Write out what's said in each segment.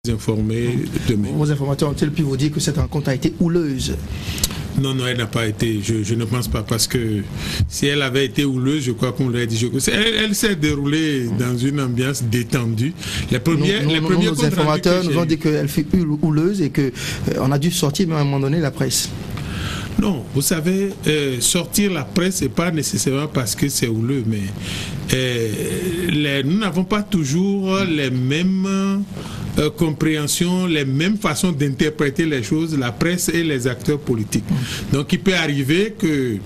informer demain. Vos informateurs ont-ils pu vous dire que cette rencontre a été houleuse? Non, elle n'a pas été. Je ne pense pas, parce que si elle avait été houleuse, je crois qu'on l'aurait dit. Elle s'est déroulée dans une ambiance détendue. Nos informateurs nous ont dit qu'elle fut houleuse et qu'on a dû sortir même à un moment donné la presse. Non, vous savez, sortir la presse, c'est pas nécessairement parce que c'est houleux, mais nous n'avons pas toujours les mêmes compréhensions, les mêmes façons d'interpréter les choses, la presse et les acteurs politiques. Donc il peut arriver que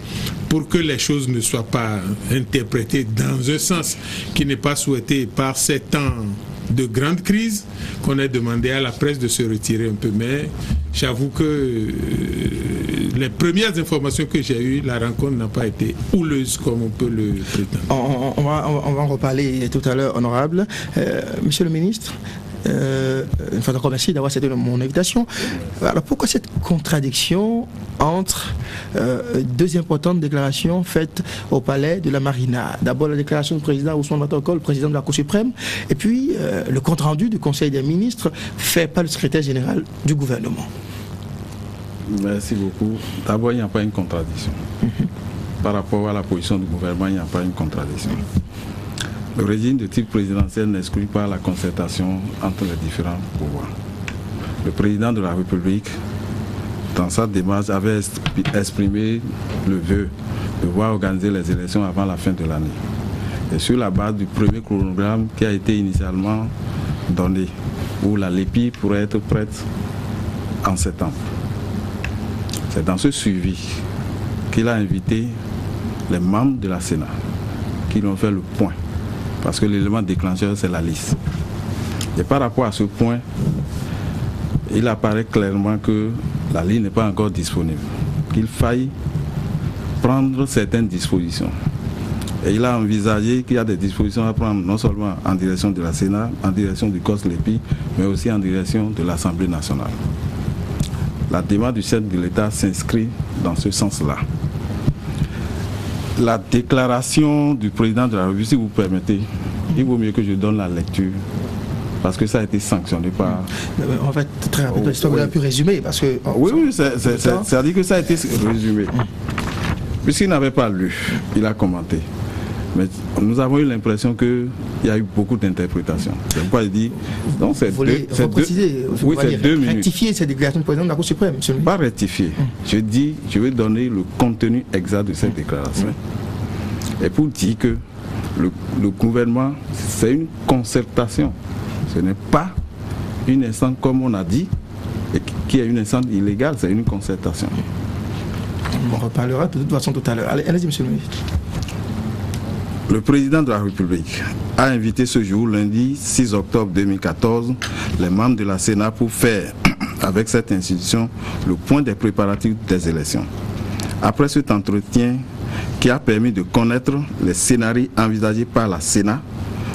pour que les choses ne soient pas interprétées dans un sens qui n'est pas souhaité par ces temps de grande crise, qu'on ait demandé à la presse de se retirer un peu. Mais j'avoue que les premières informations que j'ai eues, la rencontre n'a pas été houleuse comme on peut le prétendre. On va en reparler tout à l'heure, honorable. Monsieur le ministre, une fois encore merci d'avoir accepté mon invitation. Alors pourquoi cette contradiction entre deux importantes déclarations faites au palais de la Marina? D'abord la déclaration du président Ousmane Matokol, le président de la Cour suprême, et puis le compte-rendu du Conseil des ministres fait par le secrétaire général du gouvernement. Merci beaucoup. D'abord, il n'y a pas une contradiction. Par rapport à la position du gouvernement, il n'y a pas une contradiction. Le régime de type présidentiel n'exclut pas la concertation entre les différents pouvoirs. Le président de la République, dans sa démarche, avait exprimé le vœu de voir organiser les élections avant la fin de l'année. Et sur la base du premier chronogramme qui a été initialement donné, où la LEPI pourrait être prête en septembre. C'est dans ce suivi qu'il a invité les membres de la Sénat qui lui ont fait le point. Parce que l'élément déclencheur, c'est la liste. Et par rapport à ce point, il apparaît clairement que la liste n'est pas encore disponible, qu'il faille prendre certaines dispositions. Et il a envisagé qu'il y a des dispositions à prendre non seulement en direction de la Sénat, en direction du COS-LEPI, mais aussi en direction de l'Assemblée nationale. La démarche du chef de l'État s'inscrit dans ce sens-là. La déclaration du président de la République, si vous permettez, il vaut mieux que je donne la lecture, parce que ça a été sanctionné par... En fait, très rapidement, vous avez pu résumer, parce que... Oui, ça dit que ça a été résumé. Puisqu'il n'avait pas lu, il a commenté. Mais nous avons eu l'impression qu'il y a eu beaucoup d'interprétations. C'est pourquoi il dit... Donc c'est deux minutes. Rectifier cette déclaration du président de la Cour suprême, monsieur le ministre. Pas rectifier. Je dis, je vais donner le contenu exact de cette déclaration. Et pour dire que le gouvernement, c'est une concertation. Ce n'est pas une instance, comme on a dit, et qui est une instance illégale, c'est une concertation. On reparlera de toute façon tout à l'heure. Allez-y, monsieur le ministre. Le président de la République a invité ce jour, lundi 6 octobre 2014, les membres de la Sénat pour faire, avec cette institution, le point des préparatifs des élections. Après cet entretien qui a permis de connaître les scénarios envisagés par la Sénat,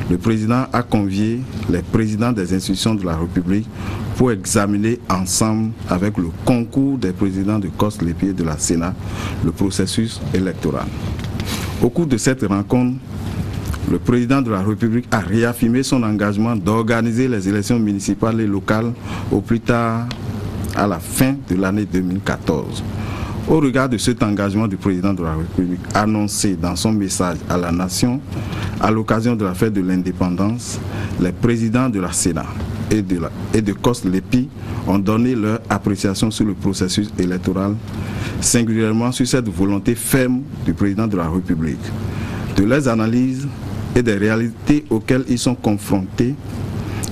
le président a convié les présidents des institutions de la République pour examiner ensemble, avec le concours des présidents de COS-LEPI et de la Sénat, le processus électoral. Au cours de cette rencontre, le président de la République a réaffirmé son engagement d'organiser les élections municipales et locales au plus tard à la fin de l'année 2014. Au regard de cet engagement du président de la République annoncé dans son message à la nation à l'occasion de la fête de l'indépendance, les présidents de la Sénat et de COS-LEPI ont donné leur appréciation sur le processus électoral, singulièrement sur cette volonté ferme du président de la République. De leurs analyses et des réalités auxquelles ils sont confrontés,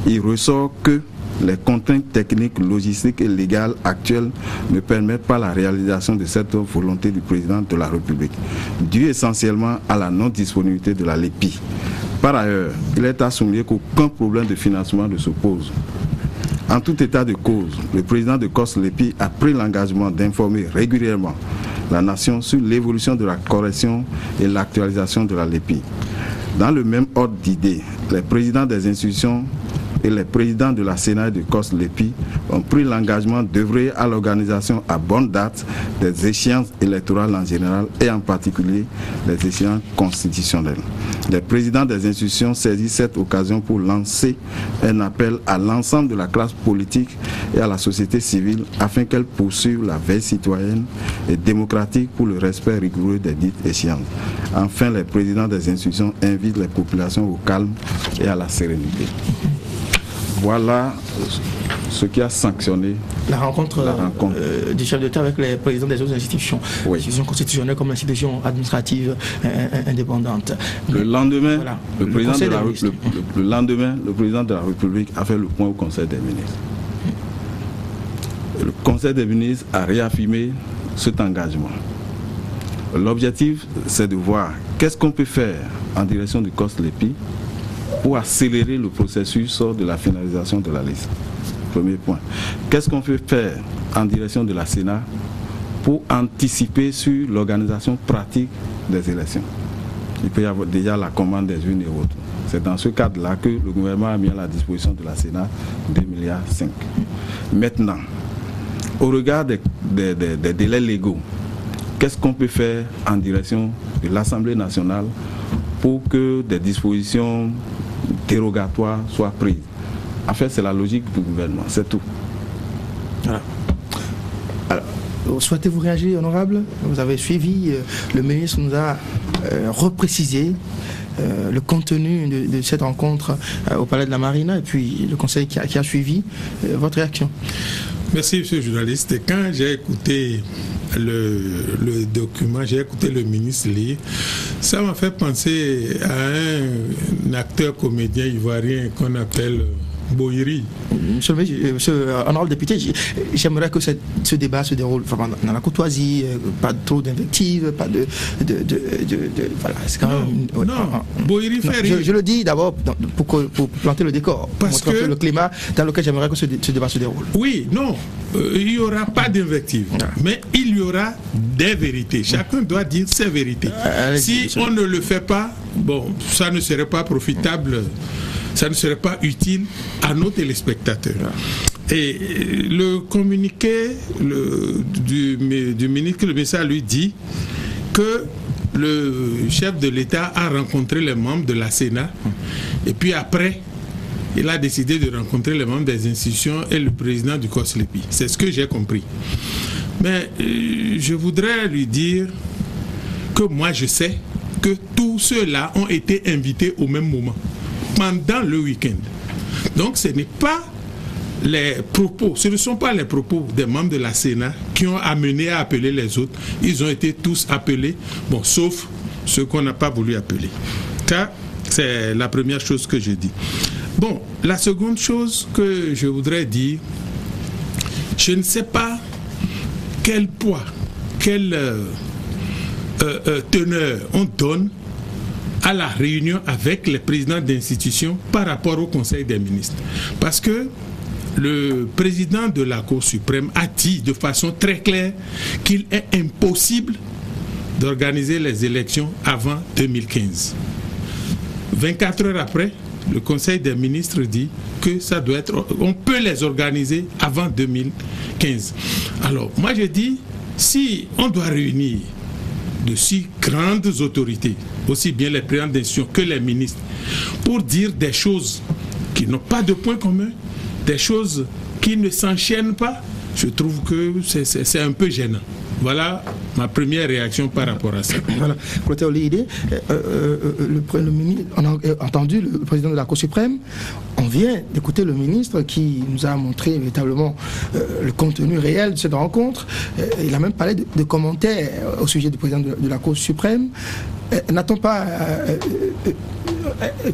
il ressort que les contraintes techniques, logistiques et légales actuelles ne permettent pas la réalisation de cette volonté du président de la République, due essentiellement à la non-disponibilité de la LEPI. Par ailleurs, il est à souligner qu'aucun problème de financement ne se pose. En tout état de cause, le président de COS-LEPI a pris l'engagement d'informer régulièrement la nation sur l'évolution de la correction et l'actualisation de la LEPI. Dans le même ordre d'idées, les présidents des institutions et les présidents de la Sénat et de COS-LEPI ont pris l'engagement d'œuvrer à l'organisation à bonne date des échéances électorales en général et en particulier des échéances constitutionnelles. Les présidents des institutions saisissent cette occasion pour lancer un appel à l'ensemble de la classe politique et à la société civile afin qu'elle poursuive la veille citoyenne et démocratique pour le respect rigoureux des dites échéances. Enfin, les présidents des institutions invitent les populations au calme et à la sérénité. Voilà ce qui a sanctionné la rencontre du chef d'État avec les présidents des autres institutions, institutions constitutionnelles comme l'institution administrative indépendante. Le lendemain, voilà, le président de la République a fait le point au Conseil des ministres. Le Conseil des ministres a réaffirmé cet engagement. L'objectif, c'est de voir qu'est-ce qu'on peut faire en direction du COS-LEPI pour accélérer le processus de la finalisation de la liste. Premier point. Qu'est-ce qu'on peut faire en direction de la Sénat pour anticiper sur l'organisation pratique des élections? Il peut y avoir déjà la commande des unes et autres. C'est dans ce cadre-là que le gouvernement a mis à la disposition de la Sénat 2,5 milliards. Maintenant, au regard des délais légaux, qu'est-ce qu'on peut faire en direction de l'Assemblée nationale pour que des dispositions dérogatoires soient prises? En fait, c'est la logique du gouvernement, c'est tout. Voilà. Alors, souhaitez-vous réagir, honorable? Vous avez suivi, le ministre nous a reprécisé le contenu de cette rencontre au Palais de la Marina et puis le conseil qui a suivi. Votre réaction? Merci, monsieur le journaliste. Quand j'ai écouté le document, j'ai écouté le ministre lire, ça m'a fait penser à un acteur comédien ivoirien qu'on appelle Boiri. Monsieur honorable député, j'aimerais que ce débat se déroule dans la courtoisie, pas trop d'invectives, pas de voilà, c'est quand même. Non, Boiri fait rire. Je le dis d'abord pour planter le décor, parce que le climat dans lequel j'aimerais que ce débat se déroule. Oui, non, il n'y aura pas d'invectives, mais il y aura des vérités. Chacun doit dire ses vérités. Si on ne le fait pas, bon, ça ne serait pas profitable. Ça ne serait pas utile à nos téléspectateurs. Et le communiqué du ministre, le message lui dit que le chef de l'État a rencontré les membres de la Sénat et puis après, il a décidé de rencontrer les membres des institutions et le président du COS-LEPI. C'est ce que j'ai compris. Mais je voudrais lui dire que moi je sais que tous ceux-là ont été invités au même moment, pendant le week-end. Donc ce n'est pas les propos, ce ne sont pas les propos des membres de la Sénat qui ont amené à appeler les autres. Ils ont été tous appelés, bon, sauf ceux qu'on n'a pas voulu appeler. Ça, c'est la première chose que je dis. Bon, la seconde chose que je voudrais dire, je ne sais pas quel poids, quelle teneur on donne à la réunion avec les présidents d'institutions par rapport au Conseil des ministres. Parce que le président de la Cour suprême a dit de façon très claire qu'il est impossible d'organiser les élections avant 2015. 24 heures après, le Conseil des ministres dit que ça doit être, on peut les organiser avant 2015. Alors, moi je dis, si on doit réunir de si grandes autorités, aussi bien les présidents d'institutions que les ministres, pour dire des choses qui n'ont pas de point commun, des choses qui ne s'enchaînent pas, je trouve que c'est un peu gênant. Voilà ma première réaction par rapport à ça. Voilà, Clotaire Olidé, le ministre, on a entendu le président de la Cour suprême, on vient d'écouter le ministre qui nous a montré véritablement le contenu réel de cette rencontre. Il a même parlé de commentaires au sujet du président de la Cour suprême. N'a-t-on pas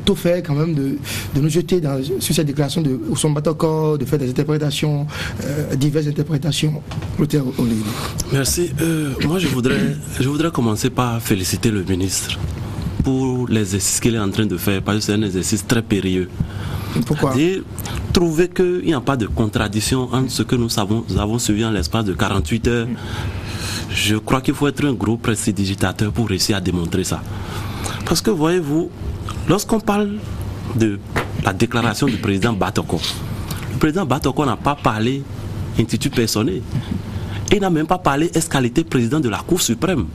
tout fait quand même de nous jeter sur cette déclaration de Ousmane Batoko, de faire des interprétations, diverses interprétations? Clotaire Olidé. Merci. Moi, je voudrais commencer par féliciter le ministre pour l'exercice qu'il est en train de faire, parce que c'est un exercice très périlleux. Pourquoi? C'est-à-dire trouver qu'il n'y a pas de contradiction entre ce que nous avons suivi en l'espace de 48 heures. Je crois qu'il faut être un gros prestidigitateur pour réussir à démontrer ça. Parce que voyez-vous, lorsqu'on parle de la déclaration du président Batoko. Le président Batoko n'a pas parlé intitut personnel. Il n'a même pas parlé qualité président de la Cour suprême.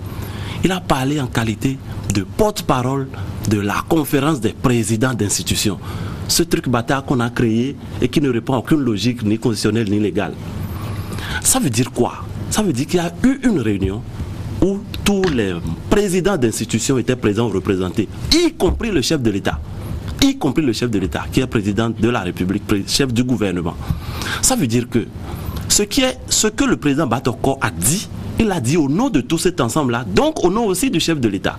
Il a parlé en qualité de porte-parole de la conférence des présidents d'institutions. Ce truc bâtard qu'on a créé et qui ne répond à aucune logique ni constitutionnelle ni légale. Ça veut dire quoi? Ça veut dire qu'il y a eu une réunion où tous les présidents d'institutions étaient présents ou représentés, y compris le chef de l'État. Y compris le chef de l'État, qui est président de la République, chef du gouvernement. Ça veut dire que ce que le président Batoko a dit, il a dit au nom de tout cet ensemble-là, donc au nom aussi du chef de l'État,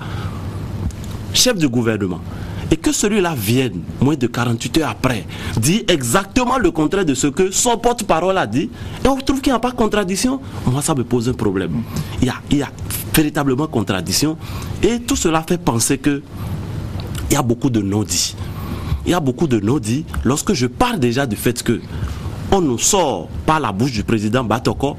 chef du gouvernement. Et que celui-là vienne, moins de 48 heures après, dire exactement le contraire de ce que son porte-parole a dit, et on trouve qu'il n'y a pas de contradiction, moi ça me pose un problème. Il y a véritablement contradiction, et tout cela fait penser que il y a beaucoup de non-dits. Il y a beaucoup de non-dits lorsque je parle déjà du fait que on nous sort par la bouche du président Batoko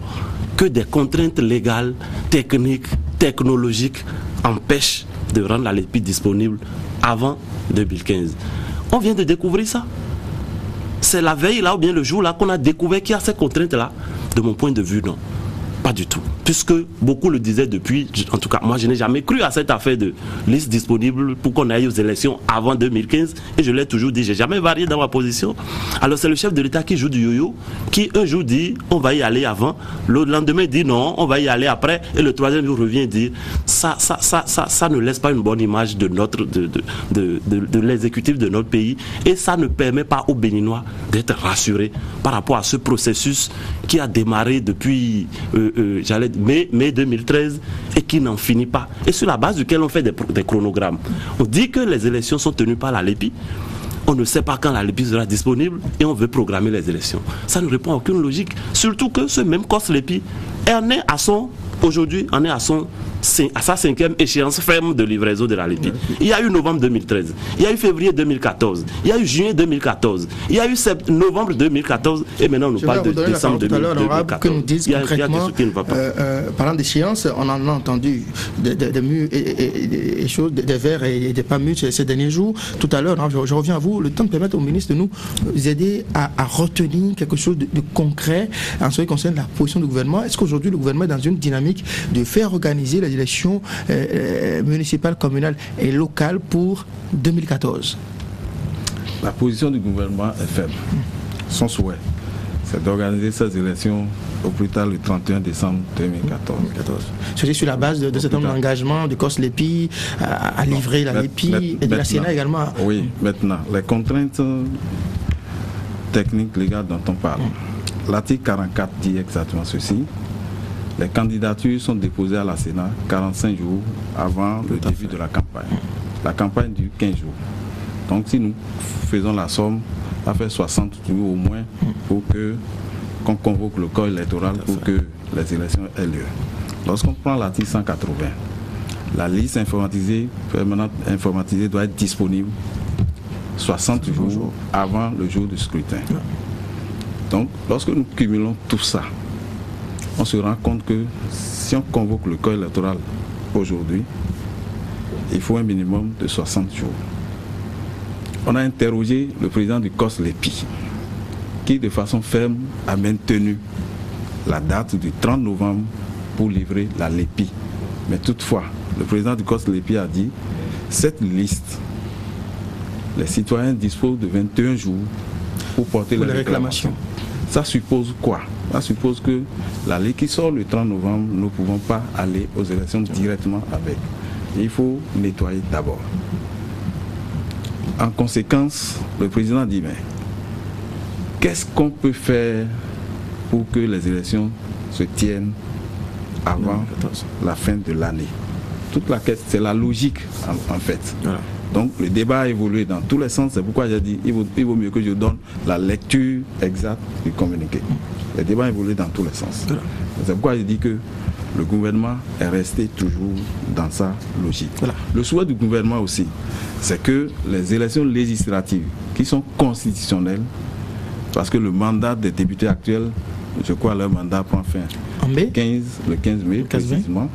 que des contraintes légales, techniques, technologiques empêchent de rendre la LEPI disponible avant 2015. On vient de découvrir ça. C'est la veille là ou bien le jour là qu'on a découvert qu'il y a ces contraintes là. De mon point de vue, non. Pas du tout. Puisque beaucoup le disaient depuis, en tout cas moi je n'ai jamais cru à cette affaire de liste disponible pour qu'on aille aux élections avant 2015, et je l'ai toujours dit, j'ai jamais varié dans ma position. Alors c'est le chef de l'État qui joue du yo-yo, qui un jour dit on va y aller avant, le lendemain dit non, on va y aller après, et le troisième jour revient dire ça ne laisse pas une bonne image de l'exécutif de notre pays, et ça ne permet pas aux Béninois d'être rassurés par rapport à ce processus qui a démarré depuis mai 2013 et qui n'en finit pas, et sur la base duquel on fait des chronogrammes. On dit que les élections sont tenues par la LEPI, on ne sait pas quand la LEPI sera disponible et on veut programmer les élections. Ça ne répond à aucune logique, surtout que ce même COS LEPI aujourd'hui en est à sa 5e échéance ferme de livraison de la LEPI. Il y a eu novembre 2013, il y a eu février 2014, il y a eu juillet 2014, il y a eu novembre 2014, et maintenant on nous parle de décembre 2014. Que nous disent concrètement, parlant d'échéance, on en a entendu des mûrs et choses, des verts et des pas mûrs ces derniers jours. Tout à l'heure, je reviens à vous, le temps de permettre au ministre de nous aider à retenir quelque chose de concret en ce qui concerne la position du gouvernement. Est-ce qu'aujourd'hui le gouvernement est dans une dynamique de faire organiser les élections municipales, communales et locales pour 2014? La position du gouvernement est faible. Son souhait, c'est d'organiser ces élections au plus tard le 31 décembre 2014. C'est sur la base de cet engagement du COS LEPI à livrer la LEPI et de la Sénat également. Oui, maintenant, les contraintes techniques légales dont on parle. L'article 44 dit exactement ceci. Les candidatures sont déposées à la Sénat 45 jours avant le début de la campagne. La campagne dure 15 jours. Donc si nous faisons la somme, ça fait 60 jours au moins pour qu'on convoque le corps électoral pour que les élections aient lieu. Lorsqu'on prend l'article 180, la liste informatisée, permanente informatisée doit être disponible 60 jours avant le jour du scrutin. Donc lorsque nous cumulons tout ça, on se rend compte que si on convoque le corps électoral aujourd'hui, il faut un minimum de 60 jours. On a interrogé le président du COS LEPI, qui de façon ferme a maintenu la date du 30 novembre pour livrer la LEPI. Mais toutefois, le président du COS LEPI a dit, cette liste, les citoyens disposent de 21 jours pour porter les réclamations. Ça suppose quoi? Ça suppose que la loi qui sort le 30 novembre, nous ne pouvons pas aller aux élections directement avec. Il faut nettoyer d'abord. En conséquence, le président dit, mais qu'est-ce qu'on peut faire pour que les élections se tiennent avant la fin de l'année? Toute la question, c'est la logique en fait. Voilà. Donc le débat a évolué dans tous les sens, c'est pourquoi j'ai dit il vaut mieux que je donne la lecture exacte du communiqué. Le débat a évolué dans tous les sens. Voilà. C'est pourquoi j'ai dit que le gouvernement est resté toujours dans sa logique. Voilà. Le souhait du gouvernement aussi, c'est que les élections législatives qui sont constitutionnelles, parce que le mandat des députés actuels, je crois leur mandat prend fin le 15 mai précisément.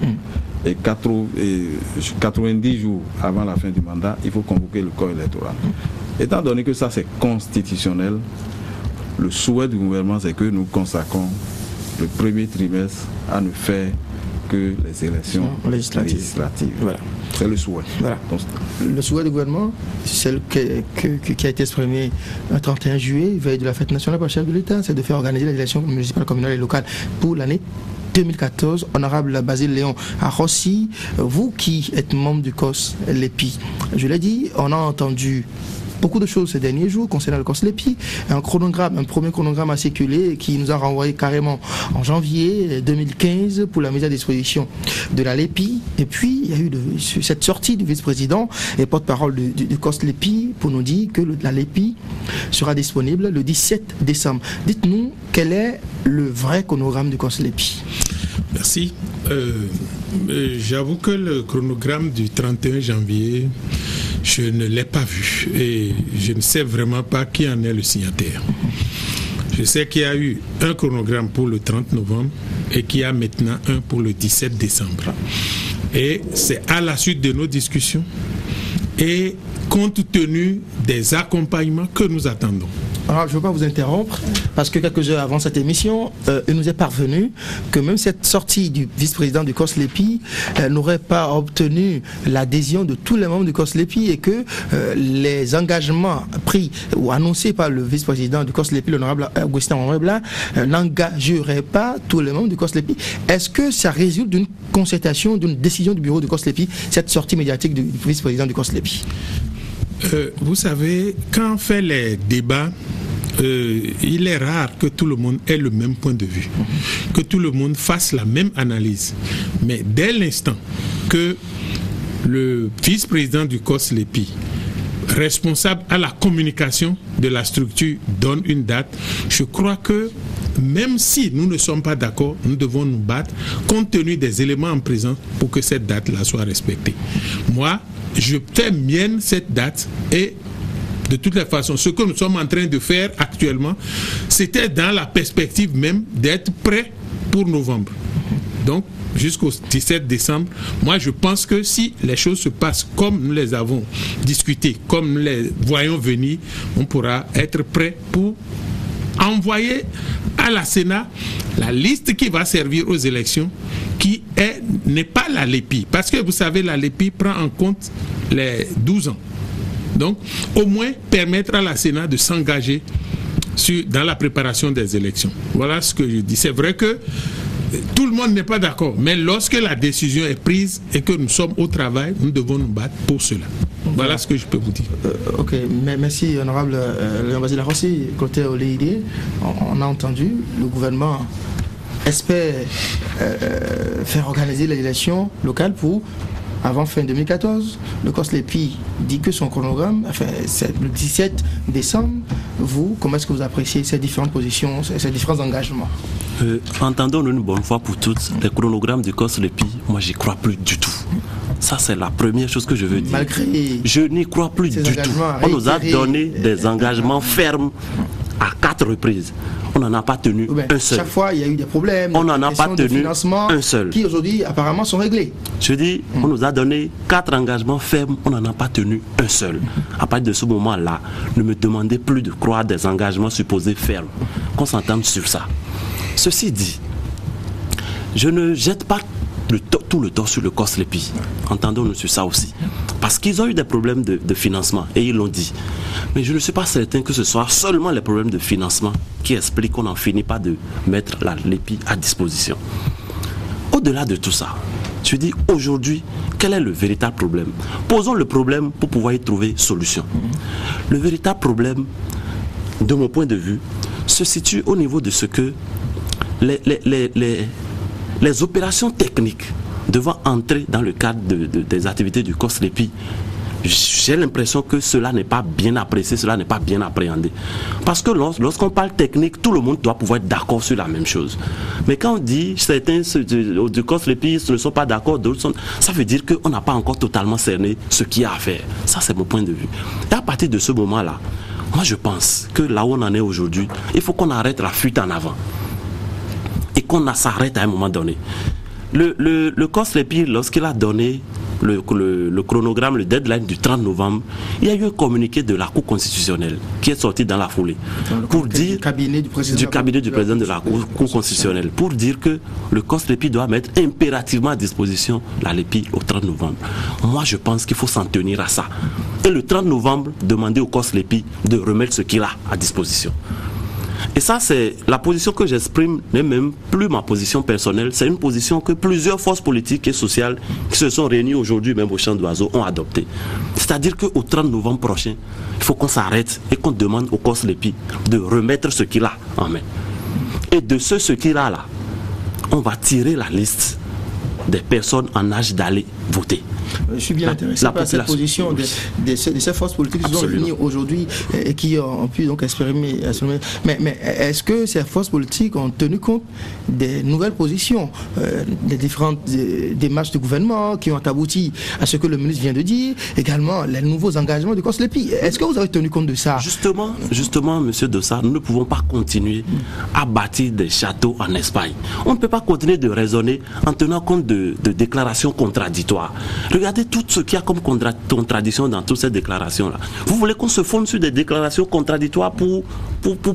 Et 90 jours avant la fin du mandat, il faut convoquer le corps électoral. Étant donné que ça c'est constitutionnel, le souhait du gouvernement c'est que nous consacrons le premier trimestre à ne faire que les élections législatives. Voilà. C'est le souhait. Voilà. Donc, le souhait du gouvernement, celle qui a été exprimé le 31 juillet, veille de la fête nationale par le chef de l'État, c'est de faire organiser les élections municipales, communales et locales pour l'année 2014. Honorable Basile Léon Arrossi, vous qui êtes membre du COS LEPI, je l'ai dit, on a entendu beaucoup de choses ces derniers jours concernant le COS LEPI. Un premier chronogramme a circulé qui nous a renvoyé carrément en janvier 2015 pour la mise à disposition de la LEPI. Et puis, il y a eu cette sortie du vice-président et porte-parole du COS LEPI pour nous dire que la LEPI sera disponible le 17 décembre. Dites-nous, quel est le vrai chronogramme du COS LEPI? Merci. J'avoue que le chronogramme du 31 janvier, je ne l'ai pas vu et je ne sais vraiment pas qui en est le signataire. Je sais qu'il y a eu un chronogramme pour le 30 novembre et qu'il y a maintenant un pour le 17 décembre. Et c'est à la suite de nos discussions et compte tenu des accompagnements que nous attendons. Alors, je ne veux pas vous interrompre, parce que quelques heures avant cette émission, il nous est parvenu que même cette sortie du vice-président du COS LEPI n'aurait pas obtenu l'adhésion de tous les membres du COS LEPI et que les engagements pris ou annoncés par le vice-président du COS LEPI, l'honorable Augustin Onrebla, n'engageraient pas tous les membres du COS LEPI. Est-ce que ça résulte d'une concertation, d'une décision du bureau du COS LEPI, cette sortie médiatique du vice-président du COS LEPI? Vous savez, quand on fait les débats, il est rare que tout le monde ait le même point de vue, que tout le monde fasse la même analyse. Mais dès l'instant que le vice-président du COS LEPI, responsable à la communication de la structure, donne une date, je crois que même si nous ne sommes pas d'accord, nous devons nous battre compte tenu des éléments en présence pour que cette date-là soit respectée. Moi, je fais mienne cette date et de toutes les façons, ce que nous sommes en train de faire actuellement, c'était dans la perspective même d'être prêt pour novembre. Donc, jusqu'au 17 décembre, moi je pense que si les choses se passent comme nous les avons discutées, comme nous les voyons venir, on pourra être prêt pour envoyer à la Sénat la liste qui va servir aux élections, qui n'est pas la LEPI. Parce que vous savez, la LEPI prend en compte les 12 ans. Donc, au moins permettre à la Sénat de s'engager dans la préparation des élections. Voilà ce que je dis. C'est vrai que tout le monde n'est pas d'accord, mais lorsque la décision est prise et que nous sommes au travail, nous devons nous battre pour cela. Voilà ce que je peux vous dire. Ok, merci honorable Léon Basile Arrossi. Côté Oléidé, on a entendu, le gouvernement espère faire organiser les élections locales pour avant fin 2014. Le COS LEPI dit que son chronogramme, enfin, c'est le 17 décembre. Vous, comment est-ce que vous appréciez ces différentes positions, ces différents engagements? Entendons-nous une bonne fois pour toutes, les chronogrammes du COS LEPI, moi j'y crois plus du tout. Ça c'est la première chose que je veux dire. Malgré je n'y crois plus du tout. On nous a donné des engagements fermes à 4 reprises. On n'en a pas tenu un seul. Chaque fois, il y a eu des problèmes. On n'en a pas tenu un seul. Qui aujourd'hui, apparemment, sont réglés. Je dis, on nous a donné 4 engagements fermes. On n'en a pas tenu un seul. À partir de ce moment-là, ne me demandez plus de croire des engagements supposés fermes. Qu'on s'entende sur ça. Ceci dit, je ne jette pas tout le tort sur le COS LEPI. Entendons-nous sur ça aussi. Parce qu'ils ont eu des problèmes de financement, et ils l'ont dit. Mais je ne suis pas certain que ce soit seulement les problèmes de financement qui expliquent qu'on n'en finit pas de mettre la LEPI à disposition. Au-delà de tout ça, je dis aujourd'hui, quel est le véritable problème? Posons le problème pour pouvoir y trouver solution. Le véritable problème, de mon point de vue, se situe au niveau de ce que les opérations techniques devant entrer dans le cadre des activités du COS LEPI, j'ai l'impression que cela n'est pas bien apprécié, cela n'est pas bien appréhendé. Parce que lorsqu'on parle technique, tout le monde doit pouvoir être d'accord sur la même chose. Mais quand on dit certains du COS LEPI ne sont pas d'accord, d'autres sont, ça veut dire qu'on n'a pas encore totalement cerné ce qu'il y a à faire. Ça, c'est mon point de vue. Et à partir de ce moment-là, moi je pense que là où on en est aujourd'hui, il faut qu'on arrête la fuite en avant. Et qu'on s'arrête à un moment donné. Le COS LEPI, lorsqu'il a donné le chronogramme, le deadline du 30 novembre, il y a eu un communiqué de la Cour constitutionnelle qui est sorti dans la foulée pour dire, du cabinet du président de la Cour constitutionnelle, pour dire que le COSLEPI doit mettre impérativement à disposition la LEPI au 30 novembre. Moi, je pense qu'il faut s'en tenir à ça. Et le 30 novembre, demander au COSLEPI de remettre ce qu'il a à disposition. Et ça, c'est la position que j'exprime, n'est même plus ma position personnelle, c'est une position que plusieurs forces politiques et sociales qui se sont réunies aujourd'hui, même au Champ d'Oiseaux, ont adoptée. C'est-à-dire qu'au 30 novembre prochain, il faut qu'on s'arrête et qu'on demande au COSLEPI de remettre ce qu'il a en main. Et de ce qu'il a là, on va tirer la liste des personnes en âge d'aller voter. Je suis bien intéressé par cette position de ces forces politiques qui sont réunies aujourd'hui et qui ont pu donc exprimer. Mais est-ce que ces forces politiques ont tenu compte des nouvelles positions, des différentes démarches du gouvernement qui ont abouti à ce que le ministre vient de dire, également les nouveaux engagements du COSLEPI? Est-ce que vous avez tenu compte de ça? Justement, monsieur Dossard, nous ne pouvons pas continuer à bâtir des châteaux en Espagne. On ne peut pas continuer de raisonner en tenant compte de déclarations contradictoires. Regardez tout ce qu'il y a comme contradiction dans toutes ces déclarations-là. Vous voulez qu'on se fonde sur des déclarations contradictoires pour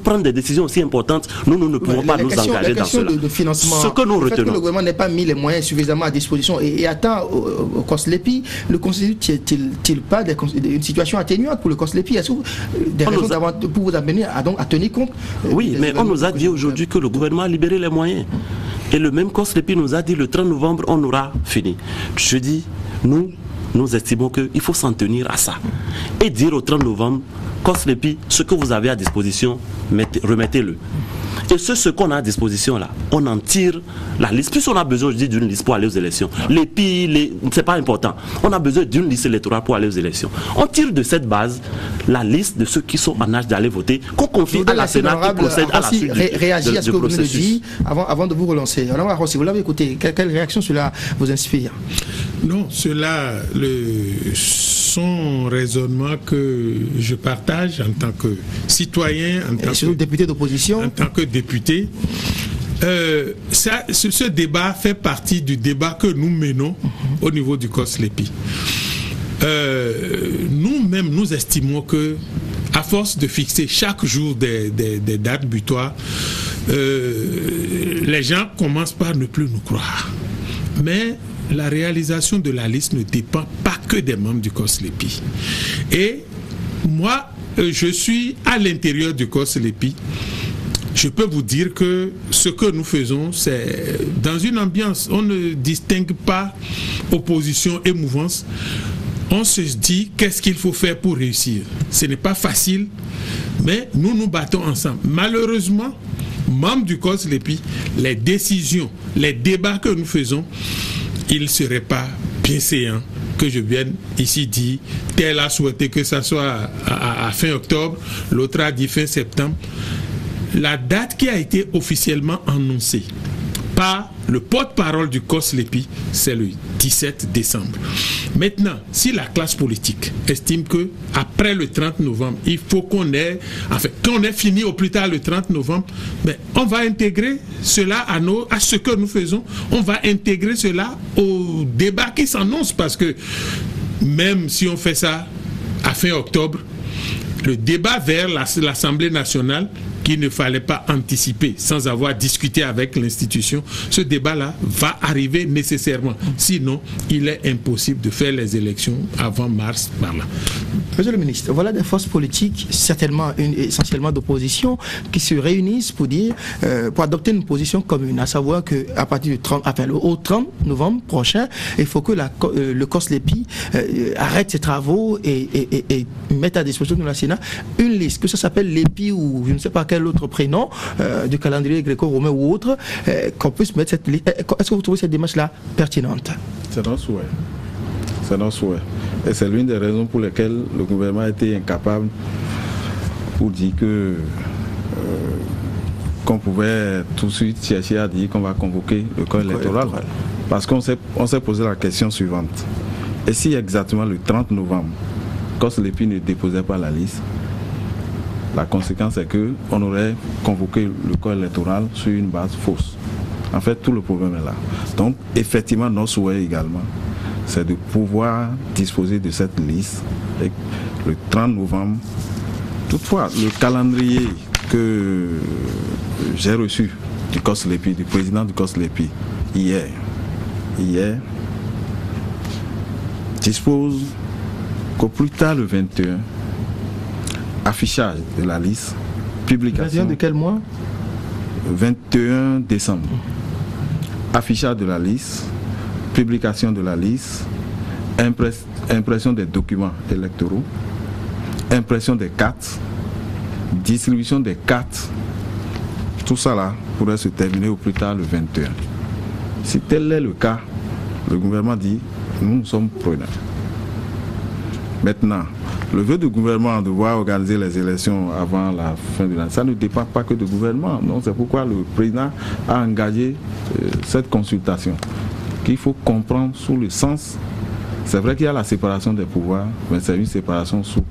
prendre des décisions aussi importantes? Nous ne pouvons pas nous engager dans cela. De financement, ce que nous retenons. Que le gouvernement n'ait pas mis les moyens suffisamment à disposition et attend au COSLEPI, le constitue-t-il pas une situation atténuante pour le COSLEPI? Est-ce que des raisons pour vous amener à tenir compte? Oui, mais on nous a dit aujourd'hui que le gouvernement a libéré les moyens. Et le même COSLEPI nous a dit le 30 novembre, on aura fini. Je dis, nous estimons qu'il faut s'en tenir à ça. Et dire au 30 novembre, COSLEPI, ce que vous avez à disposition, remettez-le. Et ce qu'on a à disposition là, on en tire la liste. Plus on a besoin, je dis, d'une liste pour aller aux élections. Les pays, c'est pas important. On a besoin d'une liste électorale pour aller aux élections. On tire de cette base la liste de ceux qui sont en âge d'aller voter, qu'on confie à la Sénat qui procède à la suite réagir à ce que vous venez de dire avant de vous relancer. Alors, si vous l'avez écouté, quelle réaction cela vous inspire? Non, son raisonnement que je partage en tant que citoyen, en tant que député d'opposition, en tant que député. Ce débat fait partie du débat que nous menons au niveau du COSLEPI. Nous-mêmes, nous estimons que, à force de fixer chaque jour des dates butoirs, les gens commencent par ne plus nous croire. Mais la réalisation de la liste ne dépend pas que des membres du COSLEPI. Et moi, je suis à l'intérieur du COSLEPI. Je peux vous dire que ce que nous faisons, c'est dans une ambiance, on ne distingue pas opposition et mouvance. On se dit qu'est-ce qu'il faut faire pour réussir. Ce n'est pas facile, mais nous nous battons ensemble. Malheureusement, membres du COSLEPI, les décisions, les débats que nous faisons, il ne serait pas bienséant que je vienne ici dire tel a souhaité que ça soit à fin octobre, l'autre a dit fin septembre. La date qui a été officiellement annoncée par le porte-parole du COSLEPI, c'est le 17 décembre. Maintenant, si la classe politique estime que après le 30 novembre, il faut qu'on ait fini au plus tard le 30 novembre, mais on va intégrer cela à ce que nous faisons, on va intégrer cela au débat qui s'annonce, parce que même si on fait ça à fin octobre, le débat vers l'Assemblée nationale, qu'il ne fallait pas anticiper sans avoir discuté avec l'institution, ce débat-là va arriver nécessairement. Sinon, il est impossible de faire les élections avant mars par là. Monsieur le ministre, voilà des forces politiques, certainement essentiellement d'opposition, qui se réunissent pour adopter une position commune, à savoir qu'à partir du 30 novembre prochain, il faut que le COSLEPI arrête ses travaux et mette à disposition de la Sénat une liste, que ça s'appelle l'EPI ou je ne sais pas quel autre prénom du calendrier gréco-romain ou autre, qu'on puisse mettre cette liste. Est-ce que vous trouvez cette démarche-là pertinente? C'est notre souhait. C'est notre souhait. Et c'est l'une des raisons pour lesquelles le gouvernement a été incapable pour dire qu'on pouvait tout de suite chercher à dire qu'on va convoquer le corps électoral. Parce qu'on s'est posé la question suivante. Et si exactement le 30 novembre, COSLEPI ne déposait pas la liste, la conséquence est qu'on aurait convoqué le corps électoral sur une base fausse. En fait, tout le problème est là. Donc, effectivement, notre souhait également, c'est de pouvoir disposer de cette liste et le 30 novembre. Toutefois, le calendrier que j'ai reçu du COSLEPI, du président du COSLEPI, hier, dispose qu'au plus tard le 21, affichage de la liste, publication. 21 de quel mois? 21 décembre. Affichage de la liste, publication de la liste, impression des documents électoraux, impression des cartes, distribution des cartes. Tout ça là pourrait se terminer au plus tard le 21. Si tel est le cas, le gouvernement dit nous sommes preneurs. Maintenant, le vœu du gouvernement de devoir organiser les élections avant la fin de l'année, ça ne dépend pas que du gouvernement. Donc c'est pourquoi le président a engagé cette consultation, qu'il faut comprendre sous le sens. C'est vrai qu'il y a la séparation des pouvoirs, mais c'est une séparation souple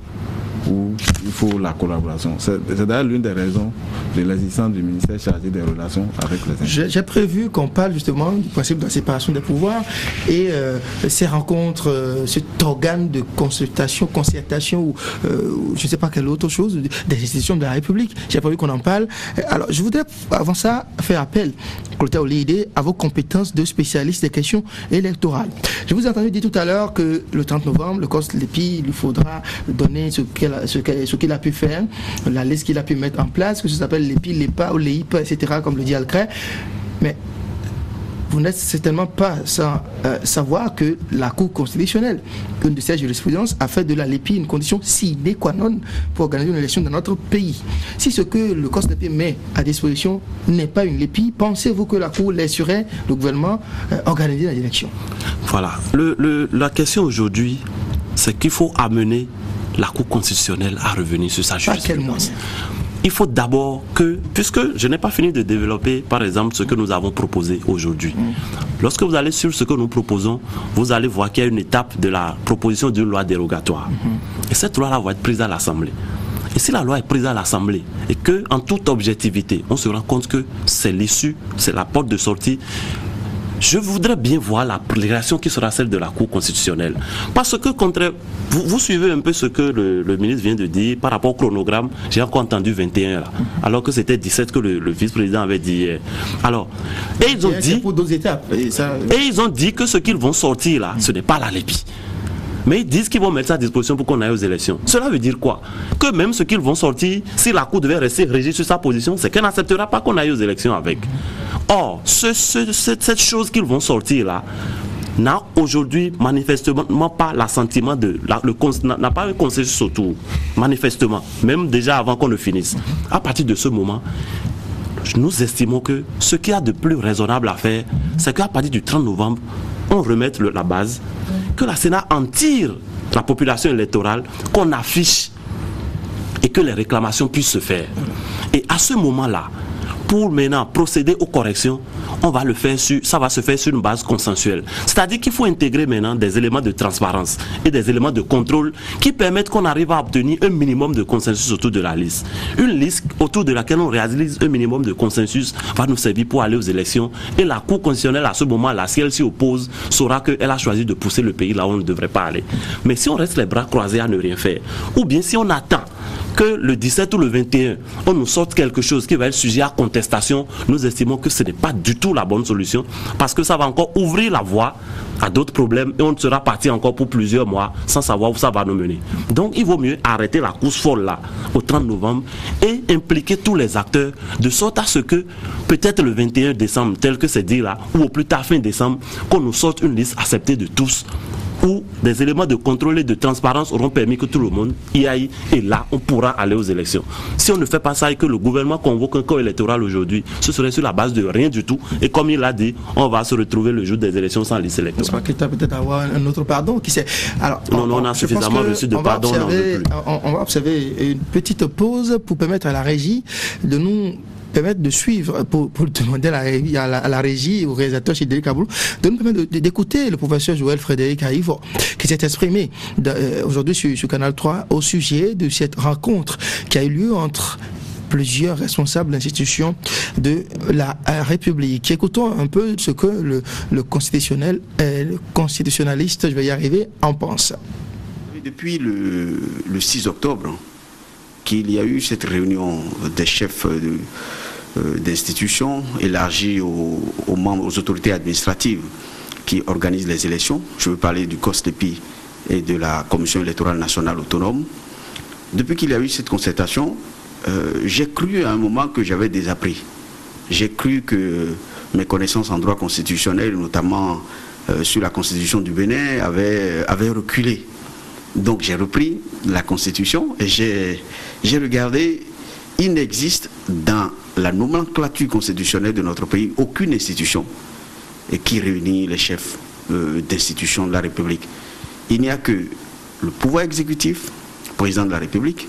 où il faut la collaboration. C'est d'ailleurs l'une des raisons de l'existence du ministère chargé des relations avec les institutions. J'ai prévu qu'on parle justement du principe de la séparation des pouvoirs et ces rencontres, cet organe de concertation ou je ne sais pas quelle autre chose, des institutions de la République. J'ai prévu qu'on en parle. Alors, je voudrais avant ça faire appel, Clotaire Olide, à vos compétences de spécialiste des questions électorales. Je vous ai entendu dire tout à l'heure que le 30 novembre, le COSLEPI, il lui faudra donner ce qu'il a pu faire, la liste qu'il a pu mettre en place, que ça s'appelle l'EPI, l'EPA ou l'EIP, etc., comme le dit Alcret. Mais vous n'êtes certainement pas sans savoir que la Cour constitutionnelle, une de ses jurisprudences, a fait de la LEPI une condition sine qua non pour organiser une élection dans notre pays. Si ce que le COSLEPI met à disposition n'est pas une LEPI, pensez-vous que la Cour laisserait le gouvernement organiser les élections? Voilà. La question aujourd'hui, c'est qu'il faut amener la Cour constitutionnelle à revenir sur sa jurisprudence. Il faut d'abord que, puisque je n'ai pas fini de développer, par exemple, ce que nous avons proposé aujourd'hui. Lorsque vous allez sur ce que nous proposons, vous allez voir qu'il y a une étape de la proposition d'une loi dérogatoire. Et cette loi-là va être prise à l'Assemblée. Et si la loi est prise à l'Assemblée et que, en toute objectivité, on se rend compte que c'est l'issue, c'est la porte de sortie, je voudrais bien voir la réaction qui sera celle de la Cour constitutionnelle. Parce que, vous suivez un peu ce que le ministre vient de dire par rapport au chronogramme. J'ai encore entendu 21 là, alors que c'était 17 que le vice-président avait dit hier. Alors, et ils ont dit, pour 2 étapes. Et ils ont dit que ce qu'ils vont sortir là, ce n'est pas la LEPI. Mais ils disent qu'ils vont mettre ça à disposition pour qu'on aille aux élections. Cela veut dire quoi? Que même ce qu'ils vont sortir, si la Cour devait rester rigide sur sa position, c'est qu'elle n'acceptera pas qu'on aille aux élections avec. Or, cette chose qu'ils vont sortir là n'a aujourd'hui manifestement pas l'assentiment n'a pas un consensus autour, manifestement, même déjà avant qu'on ne finisse. À partir de ce moment, nous estimons que ce qu'il y a de plus raisonnable à faire, c'est qu'à partir du 30 novembre, on remette la base, que la Sénat en tire la population électorale, qu'on affiche et que les réclamations puissent se faire. Et à ce moment-là, pour maintenant procéder aux corrections, ça va se faire sur une base consensuelle. C'est-à-dire qu'il faut intégrer maintenant des éléments de transparence et des éléments de contrôle qui permettent qu'on arrive à obtenir un minimum de consensus autour de la liste. Une liste autour de laquelle on réalise un minimum de consensus va nous servir pour aller aux élections. Et la Cour constitutionnelle, à ce moment-là, si elle s'y oppose, saura qu'elle a choisi de pousser le pays là où on ne devrait pas aller. Mais si on reste les bras croisés à ne rien faire, ou bien si on attend que le 17 ou le 21, on nous sorte quelque chose qui va être sujet à contestation, nous estimons que ce n'est pas du tout la bonne solution, parce que ça va encore ouvrir la voie à d'autres problèmes et on sera parti encore pour plusieurs mois sans savoir où ça va nous mener. Donc il vaut mieux arrêter la course folle là au 30 novembre et impliquer tous les acteurs de sorte à ce que peut-être le 21 décembre, tel que c'est dit là, ou au plus tard fin décembre, qu'on nous sorte une liste acceptée de tous, où des éléments de contrôle et de transparence auront permis que tout le monde y aille, et là on pourra aller aux élections. Si on ne fait pas ça et que le gouvernement convoque un corps électoral aujourd'hui, ce serait sur la base de rien du tout, et comme il l'a dit, on va se retrouver le jour des élections sans liste électorale. Je crois qu'il va peut-être avoir un autre pardon, qui sait. Alors, on a suffisamment reçu de pardon. On va observer une petite pause pour permettre à la régie de nous permettre de suivre, pour demander à la régie, au réalisateur Chidéry Kaboulou, de nous permettre d'écouter le professeur Joël Frédéric Aïvo, qui s'est exprimé aujourd'hui sur Canal 3 au sujet de cette rencontre qui a eu lieu entre plusieurs responsables d'institutions de la République. Écoutons un peu ce que le constitutionnaliste, je vais y arriver, en pense. Depuis le 6 octobre, qu'il y a eu cette réunion des chefs d'institutions élargie aux membres, aux autorités administratives qui organisent les élections. Je veux parler du COSTEPI et de la Commission électorale nationale autonome. Depuis qu'il y a eu cette concertation, j'ai cru à un moment que j'avais désappris. J'ai cru que mes connaissances en droit constitutionnel, notamment sur la Constitution du Bénin, avaient reculé. Donc j'ai repris la Constitution et j'ai regardé. Il n'existe dans la nomenclature constitutionnelle de notre pays aucune institution qui réunit les chefs d'institutions de la République. Il n'y a que le pouvoir exécutif, le président de la République,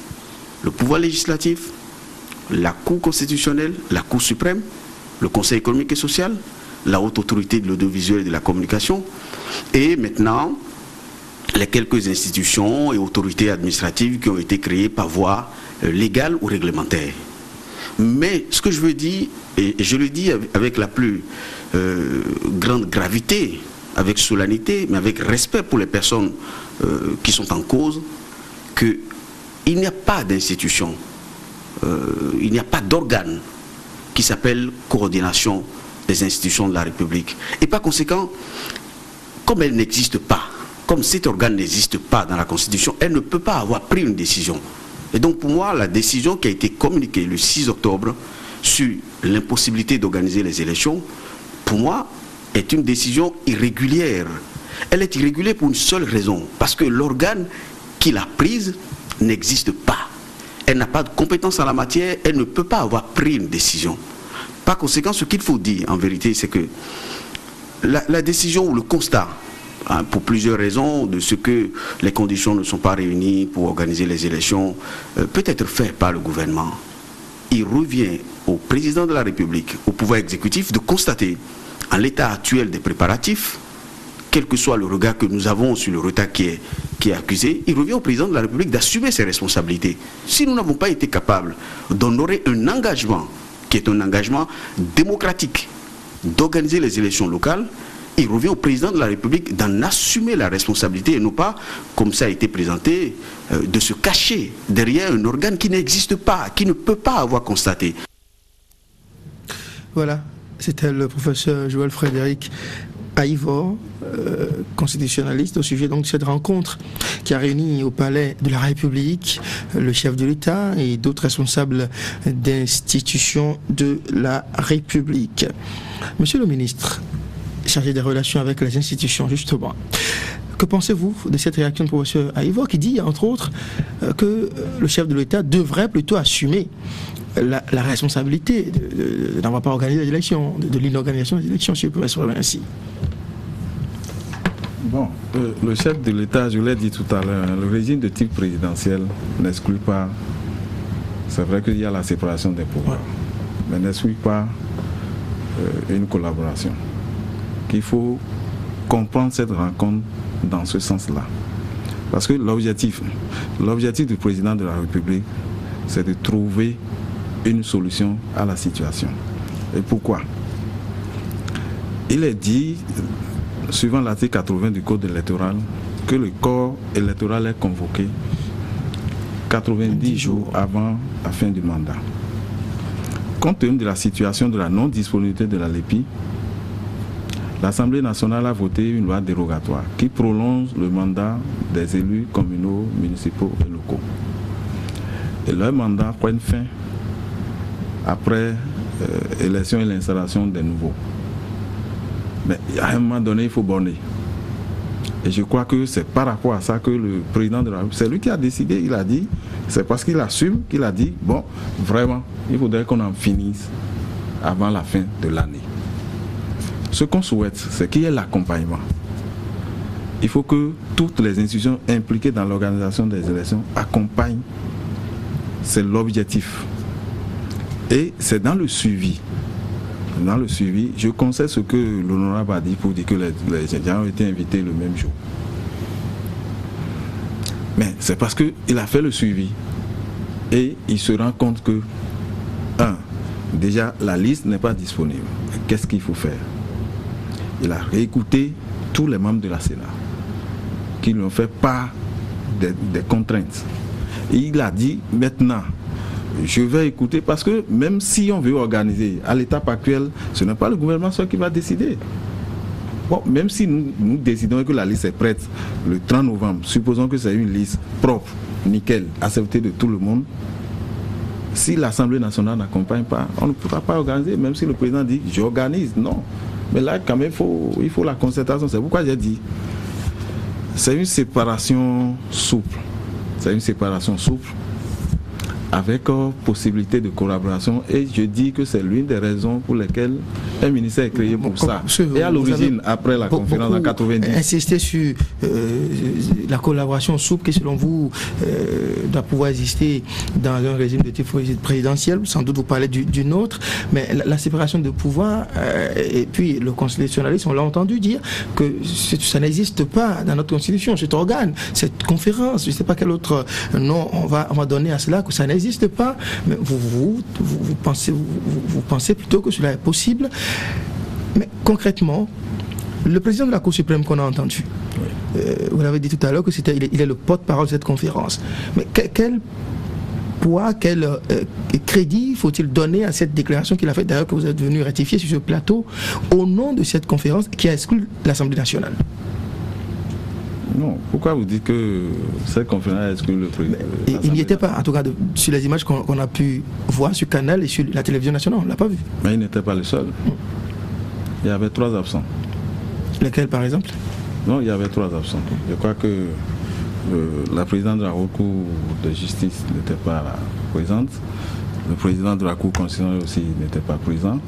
le pouvoir législatif, la Cour constitutionnelle, la Cour suprême, le Conseil économique et social, la haute autorité de l'audiovisuel et de la communication, et maintenant les quelques institutions et autorités administratives qui ont été créées par voie légale ou réglementaire. Mais ce que je veux dire, et je le dis avec la plus grande gravité, avec solennité, mais avec respect pour les personnes qui sont en cause, qu'il n'y a pas d'institution, il n'y a pas d'organe qui s'appelle coordination des institutions de la République. Et par conséquent, comme elle n'existe pas, comme cet organe n'existe pas dans la Constitution, elle ne peut pas avoir pris une décision. Et donc pour moi, la décision qui a été communiquée le 6 octobre sur l'impossibilité d'organiser les élections, pour moi, est une décision irrégulière. Elle est irrégulière pour une seule raison, parce que l'organe qui l'a prise n'existe pas. Elle n'a pas de compétence en la matière, elle ne peut pas avoir pris une décision. Par conséquent, ce qu'il faut dire en vérité, c'est que la décision ou le constat, pour plusieurs raisons, de ce que les conditions ne sont pas réunies pour organiser les élections, peut être fait par le gouvernement. Il revient au président de la République, au pouvoir exécutif, de constater, en l'état actuel des préparatifs, quel que soit le regard que nous avons sur le retard qui est accusé, il revient au président de la République d'assumer ses responsabilités. Si nous n'avons pas été capables d'honorer un engagement, qui est un engagement démocratique, d'organiser les élections locales, il revient au président de la République d'en assumer la responsabilité et non pas, comme ça a été présenté, de se cacher derrière un organe qui n'existe pas, qui ne peut pas avoir constaté. Voilà, c'était le professeur Joël Frédéric Aïvor, constitutionnaliste, au sujet donc de cette rencontre qui a réuni au Palais de la République le chef de l'État et d'autres responsables d'institutions de la République. Monsieur le ministre, chargé des relations avec les institutions, justement, que pensez-vous de cette réaction du professeur Aïvor qui dit, entre autres, que le chef de l'État devrait plutôt assumer la responsabilité de n'avoir pas organisé les élections, de l'inorganisation des élections, si je peux m'exprimer ainsi? Bon, le chef de l'État, je l'ai dit tout à l'heure, le régime de type présidentiel n'exclut pas, c'est vrai qu'il y a la séparation des pouvoirs, mais n'exclut pas une collaboration. Qu'il faut comprendre cette rencontre dans ce sens-là. Parce que l'objectif du président de la République, c'est de trouver une solution à la situation. Et pourquoi? Il est dit, suivant l'article 80 du Code électoral, que le corps électoral est convoqué 90 jours avant la fin du mandat. Compte tenu de la situation de la non-disponibilité de la LEPI, l'Assemblée nationale a voté une loi dérogatoire qui prolonge le mandat des élus communaux, municipaux et locaux. Et leur mandat prend fin après l'élection et l'installation des nouveaux. Mais à un moment donné, il faut borner. Et je crois que c'est par rapport à ça que le président de la République, c'est lui qui a décidé, il a dit, c'est parce qu'il assume qu'il a dit, bon, vraiment, il faudrait qu'on en finisse avant la fin de l'année. Ce qu'on souhaite, c'est qu'il y ait l'accompagnement. Il faut que toutes les institutions impliquées dans l'organisation des élections accompagnent. C'est l'objectif. Et c'est dans le suivi. Dans le suivi, je conseille ce que l'honorable a dit pour dire que les gens ont été invités le même jour. Mais c'est parce qu'il a fait le suivi et il se rend compte que déjà, la liste n'est pas disponible. Qu'est-ce qu'il faut faire? Il a réécouté tous les membres de la Sénat qui lui ont fait part des contraintes. Et il a dit, maintenant, je vais écouter, parce que même si on veut organiser à l'étape actuelle, ce n'est pas le gouvernement seul qui va décider. Bon, même si nous décidons que la liste est prête le 30 novembre, supposons que c'est une liste propre, nickel, acceptée de tout le monde, si l'Assemblée nationale n'accompagne pas, on ne pourra pas organiser, même si le président dit j'organise, non. Mais là, quand même, il faut la concertation. C'est pourquoi j'ai dit, c'est une séparation souple. C'est une séparation souple avec possibilité de collaboration, et je dis que c'est l'une des raisons pour lesquelles un ministère est créé pour ça. Et à l'origine, après la conférence en 90... Insister sur la collaboration souple qui, selon vous, doit pouvoir exister dans un régime de type présidentiel. Sans doute vous parlez du nôtre, mais la séparation de pouvoir et puis le constitutionnalisme, on l'a entendu dire que ça n'existe pas dans notre constitution, cet organe, cette conférence, je ne sais pas quel autre nom on va donner à cela, que ça n'existe pas, mais vous pensez plutôt que cela est possible. Mais concrètement, le président de la Cour suprême qu'on a entendu, vous l'avez dit tout à l'heure que il est le porte-parole de cette conférence. Mais quel poids, quel crédit faut-il donner à cette déclaration qu'il a faite, d'ailleurs que vous êtes venu ratifier sur ce plateau, au nom de cette conférence qui a exclu l'Assemblée nationale? Non, pourquoi vous dites que cette conférence exclut le président? Il n'y était pas, en tout cas sur les images qu'on a pu voir sur Canal et sur la télévision nationale, on ne l'a pas vu. Mais il n'était pas le seul. Il y avait 3 absents. Lesquels par exemple? Non, il y avait 3 absents. Je crois que la présidente de la Haute Cour de justice n'était pas présente. Le président de la Cour constitutionnelle aussi n'était pas présent.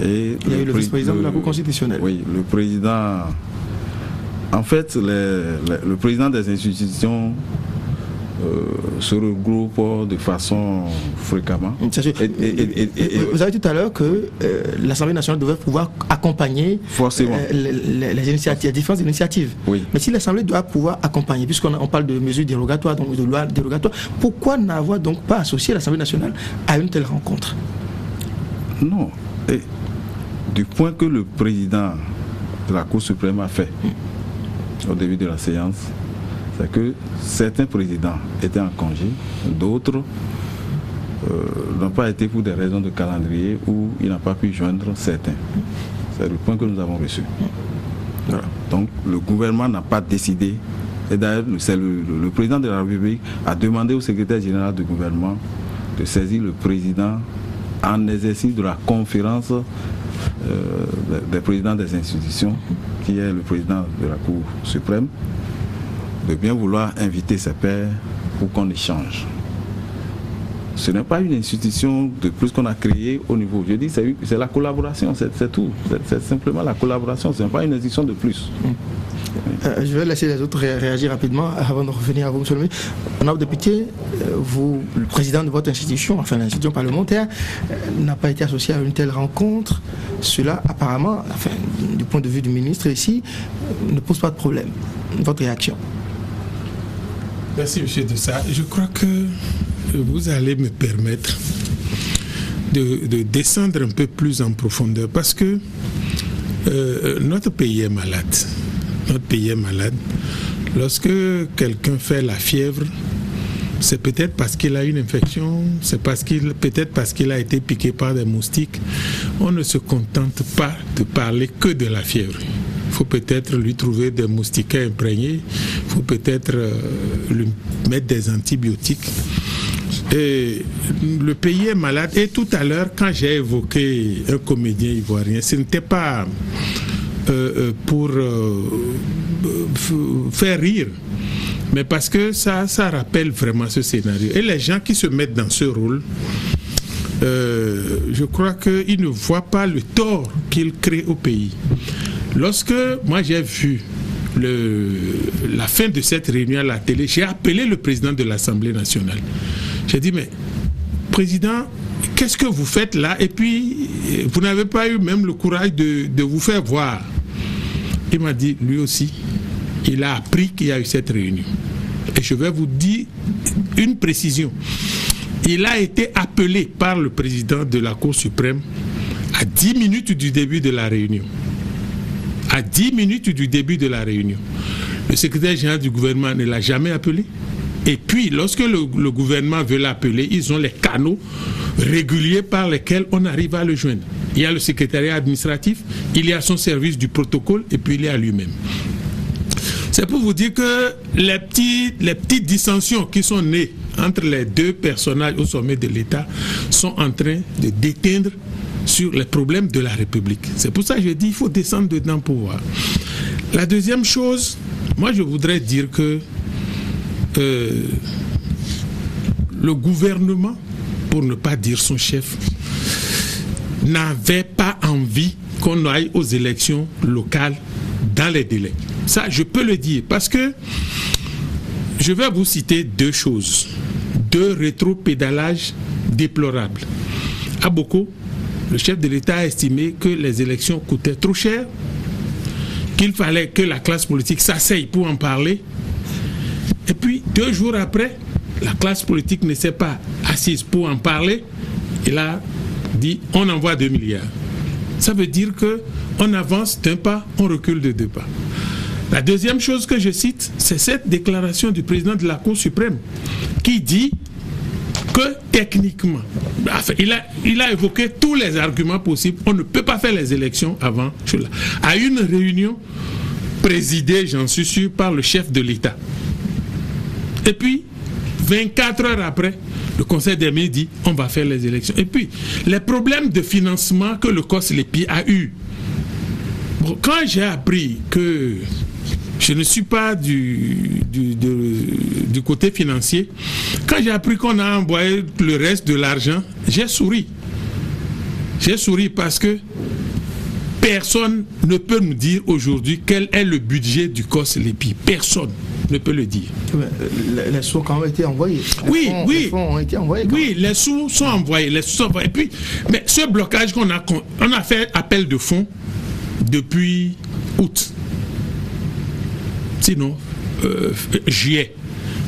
Et il y a eu le vice-président de la Cour constitutionnelle. Oui, le président... En fait, le président des institutions se regroupe de façon fréquemment. Vous avez dit tout à l'heure que l'Assemblée nationale devait pouvoir accompagner les initiatives, les différentes initiatives. Oui. Mais si l'Assemblée doit pouvoir accompagner, puisqu'on parle de mesures dérogatoires, donc de lois dérogatoires, pourquoi n'avoir donc pas associé l'Assemblée nationale à une telle rencontre? Non. Et du point que le président de la Cour suprême a fait au début de la séance, c'est que certains présidents étaient en congé, d'autres n'ont pas été pour des raisons de calendrier ou il n'a pas pu joindre certains. C'est le point que nous avons reçu. Voilà. Donc le gouvernement n'a pas décidé, et d'ailleurs c'est le président de la République a demandé au secrétaire général du gouvernement de saisir le président en exercice de la conférence des présidents des institutions, qui est le président de la Cour suprême, de bien vouloir inviter ses pairs pour qu'on échange. Ce n'est pas une institution de plus qu'on a créée au niveau. Je dis c'est la collaboration, c'est tout. C'est simplement la collaboration, ce n'est pas une institution de plus. Je vais laisser les autres réagir rapidement avant de revenir à vous, monsieur le ministre. Honorable député, vous, le président de votre institution, enfin l'institution parlementaire, n'a pas été associé à une telle rencontre. Cela, apparemment, enfin, du point de vue du ministre ici, ne pose pas de problème. Votre réaction? Merci, monsieur Dessa. Je crois que vous allez me permettre de descendre un peu plus en profondeur, parce que notre pays est malade. Notre pays est malade. Lorsque quelqu'un fait la fièvre, c'est peut-être parce qu'il a une infection, c'est peut-être parce qu'il a été piqué par des moustiques. On ne se contente pas de parler que de la fièvre. Il faut peut-être lui trouver des moustiquaires imprégnés, il faut peut-être lui mettre des antibiotiques. Et le pays est malade. Et tout à l'heure, quand j'ai évoqué un comédien ivoirien, ce n'était pas pour faire rire, mais parce que ça rappelle vraiment ce scénario. Et les gens qui se mettent dans ce rôle, je crois qu'ils ne voient pas le tort qu'ils créent au pays. Lorsque moi j'ai vu la fin de cette réunion à la télé, j'ai appelé le président de l'Assemblée nationale. J'ai dit, mais président, qu'est-ce que vous faites là? Et puis, vous n'avez pas eu même le courage de vous faire voir. Il m'a dit, lui aussi, il a appris qu'il y a eu cette réunion. Et je vais vous dire une précision. il a été appelé par le président de la Cour suprême à 10 minutes du début de la réunion. À 10 minutes du début de la réunion. Le secrétaire général du gouvernement ne l'a jamais appelé. Et puis, lorsque le gouvernement veut l'appeler, ils ont les canaux réguliers par lesquels on arrive à le joindre. Il y a le secrétariat administratif, il y a son service du protocole, et puis il y a lui-même. C'est pour vous dire que les petites dissensions qui sont nées entre les deux personnages au sommet de l'État sont en train de déteindre sur les problèmes de la République. C'est pour ça que je dis qu'il faut descendre dedans pour voir. La deuxième chose, moi je voudrais dire que le gouvernement, pour ne pas dire son chef, n'avait pas envie qu'on aille aux élections locales dans les délais. Ça, je peux le dire, parce que je vais vous citer deux choses, deux rétropédalages déplorables. À Boko, le chef de l'État a estimé que les élections coûtaient trop cher, qu'il fallait que la classe politique s'asseye pour en parler. Et puis, 2 jours après, la classe politique ne s'est pas assise pour en parler. Il a dit, on envoie 2 milliards. Ça veut dire qu'on avance d'un pas, on recule de 2 pas. La deuxième chose que je cite, c'est cette déclaration du président de la Cour suprême qui dit que techniquement, enfin, il a évoqué tous les arguments possibles. On ne peut pas faire les élections avant cela. À une réunion présidée, j'en suis sûr, par le chef de l'État. Et puis, 24 heures après, le Conseil des ministres dit on va faire les élections. Et puis, les problèmes de financement que le COSLEPI a eu. Bon, quand j'ai appris que je ne suis pas du côté financier, quand j'ai appris qu'on a envoyé le reste de l'argent, j'ai souri. J'ai souri parce que personne ne peut nous dire aujourd'hui quel est le budget du COSLEPI. Personne ne peut le dire. Les sous ont quand même été envoyés. Les fonds ont été envoyés. Oui, les sous sont envoyés. Et puis, mais ce blocage on a fait appel de fonds depuis août. Sinon, juillet.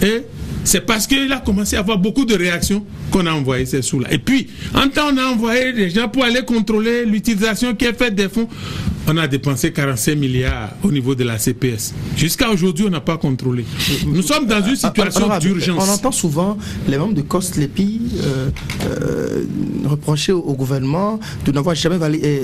Et c'est parce qu'il a commencé à avoir beaucoup de réactions qu'on a envoyé ces sous-là. Et puis, en temps, on a envoyé des gens pour aller contrôler l'utilisation qui est faite des fonds. On a dépensé 45 milliards au niveau de la CPS. Jusqu'à aujourd'hui, on n'a pas contrôlé. Nous sommes dans une situation d'urgence. On entend souvent les membres de COSLEPI reprocher au gouvernement de n'avoir jamais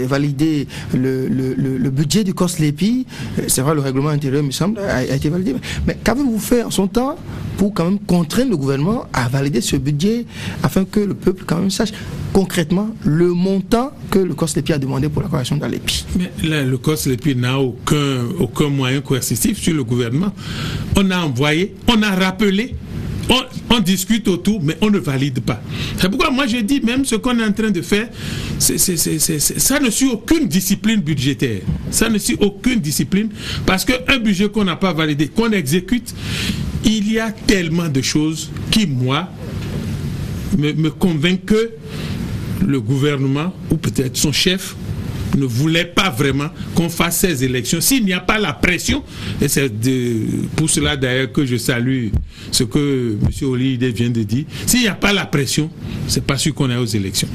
validé le budget du COSLEPI. C'est vrai, le règlement intérieur, me semble, a été validé. Mais qu'avez-vous fait en son temps pour quand même contraindre le gouvernement à valider ce budget afin que le peuple quand même sache concrètement le montant que le COSLEPI a demandé pour la correction de l'EPI? Mais là, le COSLEPI n'a aucun moyen coercitif sur le gouvernement. On a envoyé, on a rappelé, on discute autour, mais on ne valide pas. C'est pourquoi moi je dis même ce qu'on est en train de faire, ça ne suit aucune discipline budgétaire. Ça ne suit aucune discipline, parce qu'un budget qu'on n'a pas validé, qu'on exécute, il y a tellement de choses qui, moi, me convainc que le gouvernement, ou peut-être son chef, ne voulait pas vraiment qu'on fasse ces élections. S'il n'y a pas la pression, et c'est pour cela d'ailleurs que je salue ce que M. Olide vient de dire, s'il n'y a pas la pression, c'est pas sûr qu'on aille aux élections.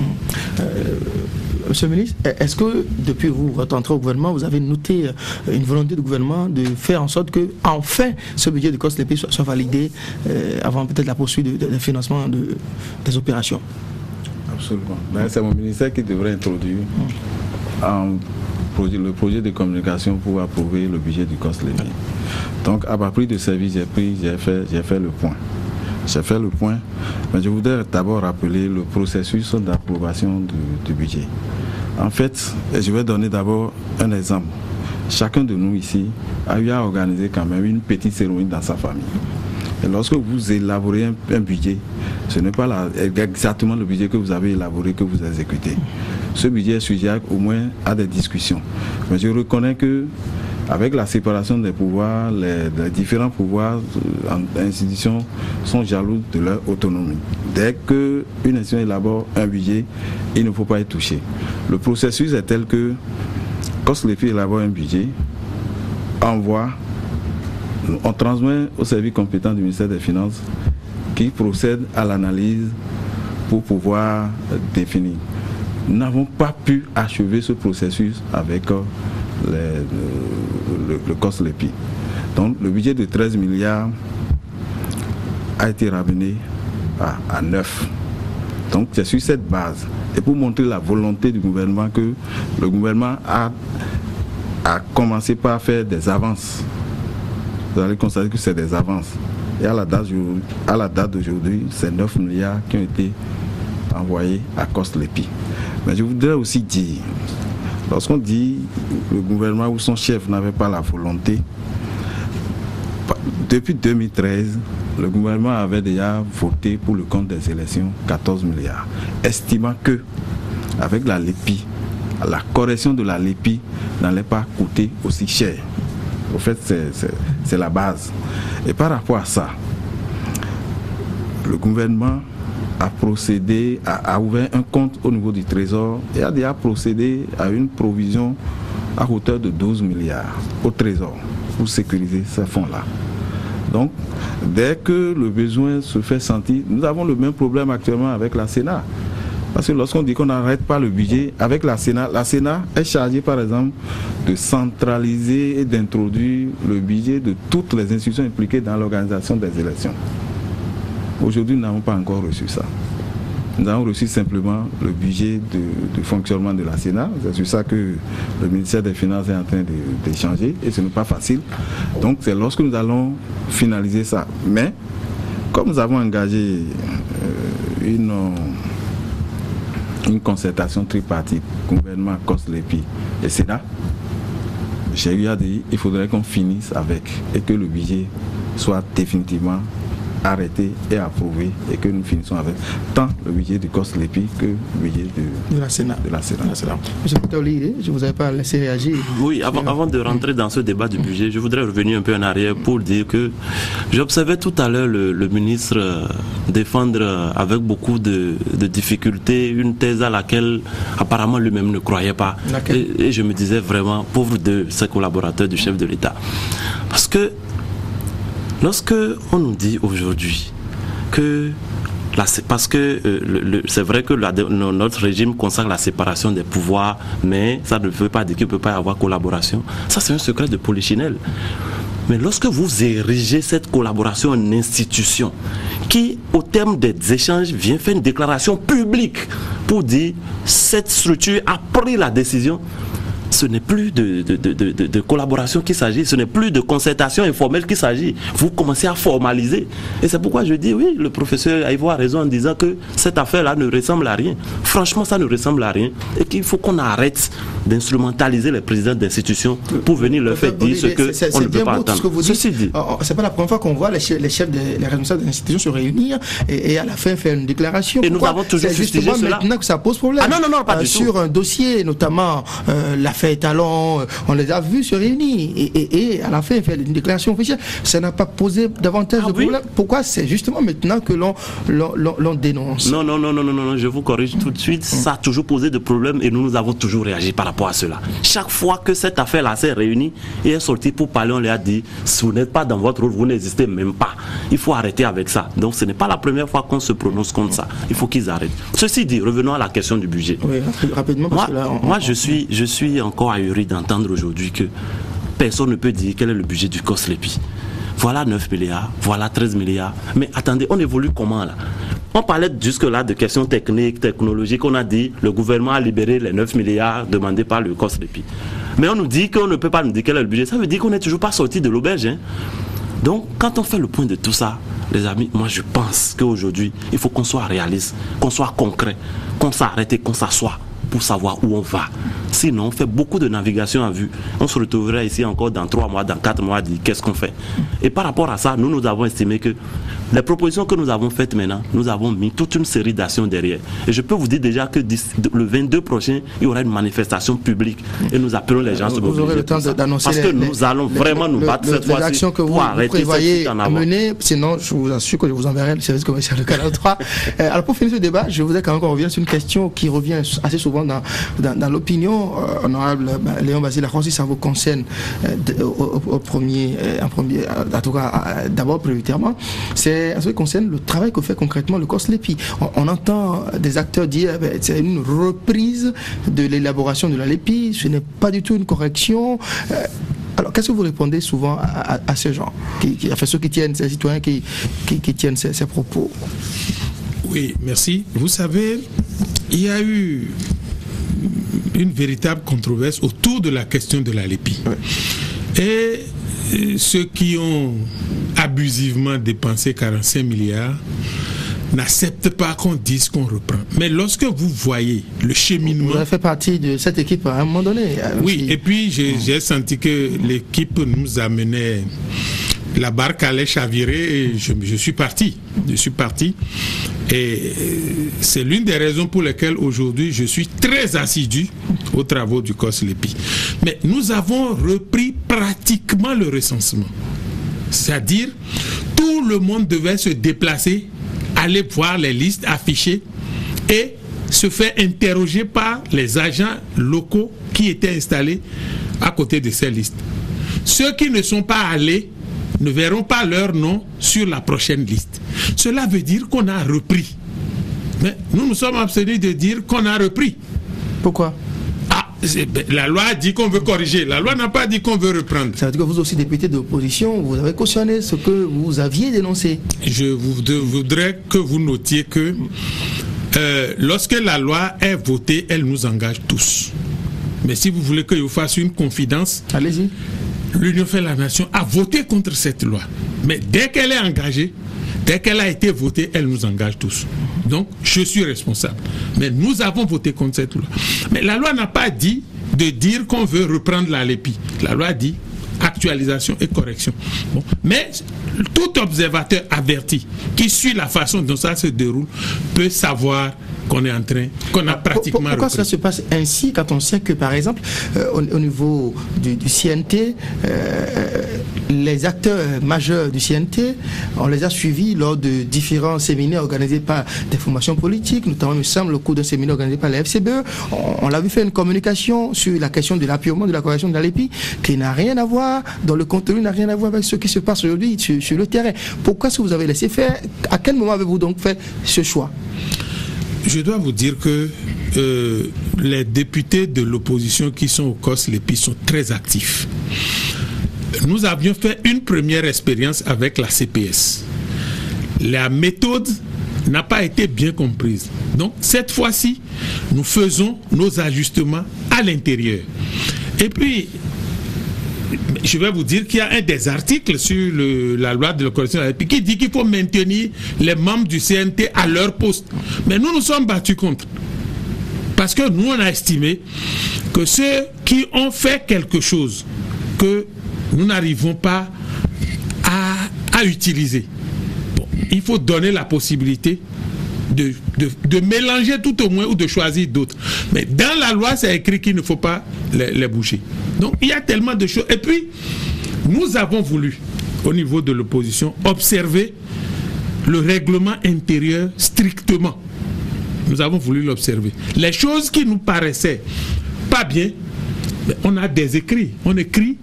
Monsieur le ministre, est-ce que depuis votre entrée au gouvernement, vous avez noté une volonté du gouvernement de faire en sorte que enfin ce budget de COSLEPI soit validé avant peut-être la poursuite de financement des opérations? Absolument. C'est mon ministère qui devrait introduire le projet de communication pour approuver le budget du COSLEPI. Donc à partir de service j'ai fait le point. J'ai fait le point, mais je voudrais d'abord rappeler le processus d'approbation du budget. En fait, je vais donner d'abord un exemple. Chacun de nous ici a eu à organiser quand même une petite cérémonie dans sa famille. Et lorsque vous élaborez un budget, ce n'est pas exactement le budget que vous avez élaboré que vous exécutez. Ce budget est sujet au moins à des discussions. Mais je reconnais que avec la séparation des pouvoirs, les différents pouvoirs institutions sont jaloux de leur autonomie. Dès qu'une institution élabore un budget, il ne faut pas y toucher. Le processus est tel que COSLEPI élabore un budget, on transmet au service compétent du ministère des Finances qui procède à l'analyse pour pouvoir définir. Nous n'avons pas pu achever ce processus avec le COSLEPI. Donc le budget de 13 milliards a été ramené à 9. Donc c'est sur cette base. Et pour montrer la volonté du gouvernement, que le gouvernement a commencé par faire des avances. Vous allez constater que c'est des avances. Et à la date d'aujourd'hui, c'est 9 milliards qui ont été envoyés à COSLEPI. Mais je voudrais aussi dire, lorsqu'on dit que le gouvernement ou son chef n'avait pas la volonté, depuis 2013, le gouvernement avait déjà voté pour le compte des élections 14 milliards, estimant que avec la LEPI, la correction de la LEPI n'allait pas coûter aussi cher. Au fait, c'est la base. Et par rapport à ça, le gouvernement a procédé, a ouvert un compte au niveau du Trésor et a déjà procédé à une provision à hauteur de 12 milliards au Trésor pour sécuriser ces fonds-là. Donc, dès que le besoin se fait sentir, nous avons le même problème actuellement avec la Sénat. Parce que lorsqu'on dit qu'on n'arrête pas le budget, avec la Sénat est chargée par exemple de centraliser et d'introduire le budget de toutes les institutions impliquées dans l'organisation des élections. Aujourd'hui, nous n'avons pas encore reçu ça. Nous avons reçu simplement le budget de fonctionnement de la Sénat. C'est sur ça que le ministère des Finances est en train d'échanger et ce n'est pas facile. Donc c'est lorsque nous allons finaliser ça. Mais comme nous avons engagé une concertation tripartite, gouvernement, COSLEPI et Sénat, j'ai eu à dire qu'il faudrait qu'on finisse avec et que le budget soit définitivement arrêté et approuvé et que nous finissons avec tant le budget du COSLEPI que le budget de la Sénat. Monsieur Taoli, je ne vous avais pas laissé réagir. Oui, avant de rentrer dans ce débat du budget, je voudrais revenir un peu en arrière pour dire que j'observais tout à l'heure le ministre défendre avec beaucoup de difficultés une thèse à laquelle apparemment lui-même ne croyait pas. Et je me disais vraiment, pauvre de ses collaborateurs du chef de l'État. Parce que lorsque on nous dit aujourd'hui que c'est vrai que notre régime consacre la séparation des pouvoirs, mais ça ne veut pas dire qu'il ne peut pas y avoir collaboration. Ça, c'est un secret de polichinelle. Mais lorsque vous érigez cette collaboration en institution, qui, au terme des échanges, vient faire une déclaration publique pour dire cette structure a pris la décision, ce n'est plus de collaboration qu'il s'agit, ce n'est plus de concertation informelle qu'il s'agit. Vous commencez à formaliser. Et c'est pourquoi je dis, oui, le professeur Aïvo a raison en disant que cette affaire-là ne ressemble à rien. Franchement, ça ne ressemble à rien. Et qu'il faut qu'on arrête d'instrumentaliser les présidents d'institutions pour venir leur faire dire ce qu'on ne peut pas entendre. Ceci dit, c'est pas la première fois qu'on voit les responsables des institutions se réunir et à la fin faire une déclaration. Et nous avons toujours justement cela. Maintenant que ça pose problème. Ah non, pas du tout. Sur un dossier, notamment l'affaire Talon, on les a vus se réunir et à la fin faire une déclaration officielle. Ça n'a pas posé davantage de problème. Pourquoi c'est justement maintenant que l'on dénonce? Non, je vous corrige tout de suite. Ça a toujours posé de problèmes et nous avons toujours réagi par rapport à cela. Chaque fois que cette affaire-là s'est réunie et est sortie pour parler, on lui a dit, si vous n'êtes pas dans votre rôle, vous n'existez même pas. Il faut arrêter avec ça. Donc ce n'est pas la première fois qu'on se prononce contre ça. Il faut qu'ils arrêtent. Ceci dit, revenons à la question du budget. Oui, rapidement. Moi, je suis encore ahuri d'entendre aujourd'hui que personne ne peut dire quel est le budget du COSLEPI. Voilà 9 milliards, voilà 13 milliards. Mais attendez, on évolue comment là? On parlait jusque-là de questions techniques, technologiques. On a dit le gouvernement a libéré les 9 milliards demandés par le COSLEPI. Mais on nous dit qu'on ne peut pas nous dire quel est le budget. Ça veut dire qu'on n'est toujours pas sorti de l'auberge. Donc, quand on fait le point de tout ça, les amis, moi je pense qu'aujourd'hui, il faut qu'on soit réaliste, qu'on soit concret, qu'on s'arrête et qu'on s'assoie pour savoir où on va. Sinon, on fait beaucoup de navigation à vue. On se retrouvera ici encore dans 3 mois, dans 4 mois, à dire qu'est-ce qu'on fait. Et par rapport à ça, nous avons estimé que les propositions que nous avons faites maintenant, nous avons mis toute une série d'actions derrière. Et je peux vous dire déjà que le 22 prochain, il y aura une manifestation publique. Et nous appelons les gens à se mobiliser. Vous aurez le temps d'annoncer parce que nous allons vraiment nous battre cette fois-ci pour arrêter cette en avant. Mener, sinon, je vous assure que je vous enverrai le service commercial de Canal 3. Alors pour finir ce débat, je voudrais quand même qu'on revienne sur une question qui revient assez souvent dans l'opinion. Honorable Léon Basile, si ça vous concerne en premier, en tout cas d'abord prioritairement, c'est c'est en ce qui concerne le travail que fait concrètement le COSLEPI. On entend des acteurs dire c'est une reprise de l'élaboration de la LEPI, ce n'est pas du tout une correction. Alors, qu'est-ce que vous répondez souvent à ces gens, ceux qui tiennent, ces citoyens qui tiennent ces propos? Oui, merci. Vous savez, il y a eu une véritable controverse autour de la question de la LEPI. Oui. Et ceux qui ont abusivement dépensé 45 milliards n'acceptent pas qu'on dise qu'on reprend. Mais lorsque vous voyez le cheminement... Vous avez fait partie de cette équipe à un moment donné. Oui, et puis j'ai senti que l'équipe nous amenait... La barque allait chavirer et je suis parti. Et c'est l'une des raisons pour lesquelles aujourd'hui je suis très assidu aux travaux du COSLEPI. Mais nous avons repris pratiquement le recensement. C'est-à-dire, tout le monde devait se déplacer, aller voir les listes affichées et se faire interroger par les agents locaux qui étaient installés à côté de ces listes. Ceux qui ne sont pas allés ne verront pas leur nom sur la prochaine liste. Cela veut dire qu'on a repris. Mais nous sommes abstenus de dire qu'on a repris. Pourquoi? La loi a dit qu'on veut corriger. La loi n'a pas dit qu'on veut reprendre. Ça veut dire que vous aussi, député d'opposition, vous avez cautionné ce que vous aviez dénoncé. Je voudrais que vous notiez que lorsque la loi est votée, elle nous engage tous. Mais si vous voulez que je vous fasse une confidence, allez-y. L'Union fait la nation a voté contre cette loi. Mais dès qu'elle est engagée, dès qu'elle a été votée, elle nous engage tous. Donc, je suis responsable. Mais nous avons voté contre cette loi. Mais la loi n'a pas dit de dire qu'on veut reprendre la LEPI. La loi dit actualisation et correction. Bon. Mais tout observateur averti qui suit la façon dont ça se déroule peut savoir qu'on est en train, qu'on a pratiquement Pourquoi repris. cela se passe ainsi quand on sait que, par exemple, au niveau du CNT, les acteurs majeurs du CNT, on les a suivis lors de différents séminaires organisés par des formations politiques, notamment, il me semble, au cours d'un séminaire organisé par la FCBE. On a vu faire une communication sur la question de l'appurement de la correction de la LEPI qui n'a rien à voir, dont le contenu n'a rien à voir avec ce qui se passe aujourd'hui sur le terrain. Pourquoi est-ce que vous avez laissé faire? À quel moment avez-vous donc fait ce choix? Je dois vous dire que les députés de l'opposition qui sont au COSLEPI sont très actifs. Nous avions fait une première expérience avec la CPS. La méthode n'a pas été bien comprise. Donc, cette fois-ci, nous faisons nos ajustements à l'intérieur. Et puis, je vais vous dire qu'il y a un des articles sur la loi de la correction de la LEPI qui dit qu'il faut maintenir les membres du CNT à leur poste. Mais nous nous sommes battus contre. Parce que nous, on a estimé que ceux qui ont fait quelque chose que nous n'arrivons pas à utiliser, bon, il faut donner la possibilité de mélanger tout au moins ou de choisir d'autres. Mais dans la loi, c'est écrit qu'il ne faut pas les bouger. Donc, il y a tellement de choses. Et puis, nous avons voulu, au niveau de l'opposition, observer le règlement intérieur strictement. Nous avons voulu l'observer. Les choses qui nous paraissaient pas bien, on a des écrits. On écrit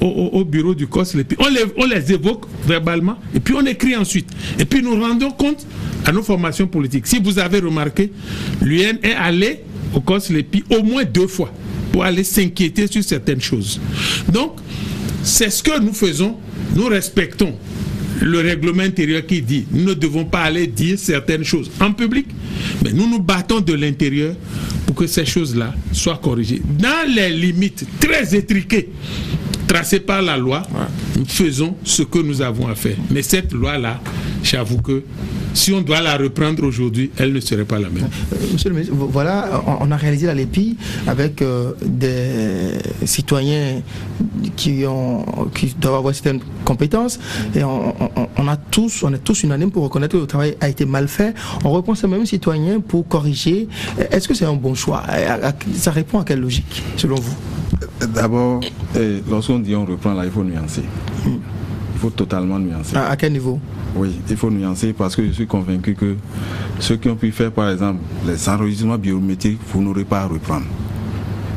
au bureau du COSLEPI. On les évoque verbalement et puis on écrit ensuite. Et puis nous rendons compte à nos formations politiques. Si vous avez remarqué, l'UN est allé au COSLEPI au moins 2 fois pour aller s'inquiéter sur certaines choses. Donc, c'est ce que nous faisons. Nous respectons le règlement intérieur qui dit nous ne devons pas aller dire certaines choses en public, mais nous nous battons de l'intérieur pour que ces choses-là soient corrigées. Dans les limites très étriquées tracées par la loi, nous faisons ce que nous avons à faire. Mais cette loi-là, j'avoue que si on doit la reprendre aujourd'hui, elle ne serait pas la même. Monsieur le ministre, voilà, on a réalisé la LEPI avec des citoyens qui doivent avoir certaines compétences et on est tous unanimes pour reconnaître que le travail a été mal fait. On reprend ces mêmes citoyens pour corriger. Est-ce que c'est un bon choix? Ça répond à quelle logique, selon vous? D'abord, lorsqu'on dit on reprend là, il faut nuancer. Il faut totalement nuancer. À quel niveau? Oui, il faut nuancer parce que je suis convaincu que ceux qui ont pu faire, par exemple, les enregistrements biométriques, vous n'aurez pas à reprendre.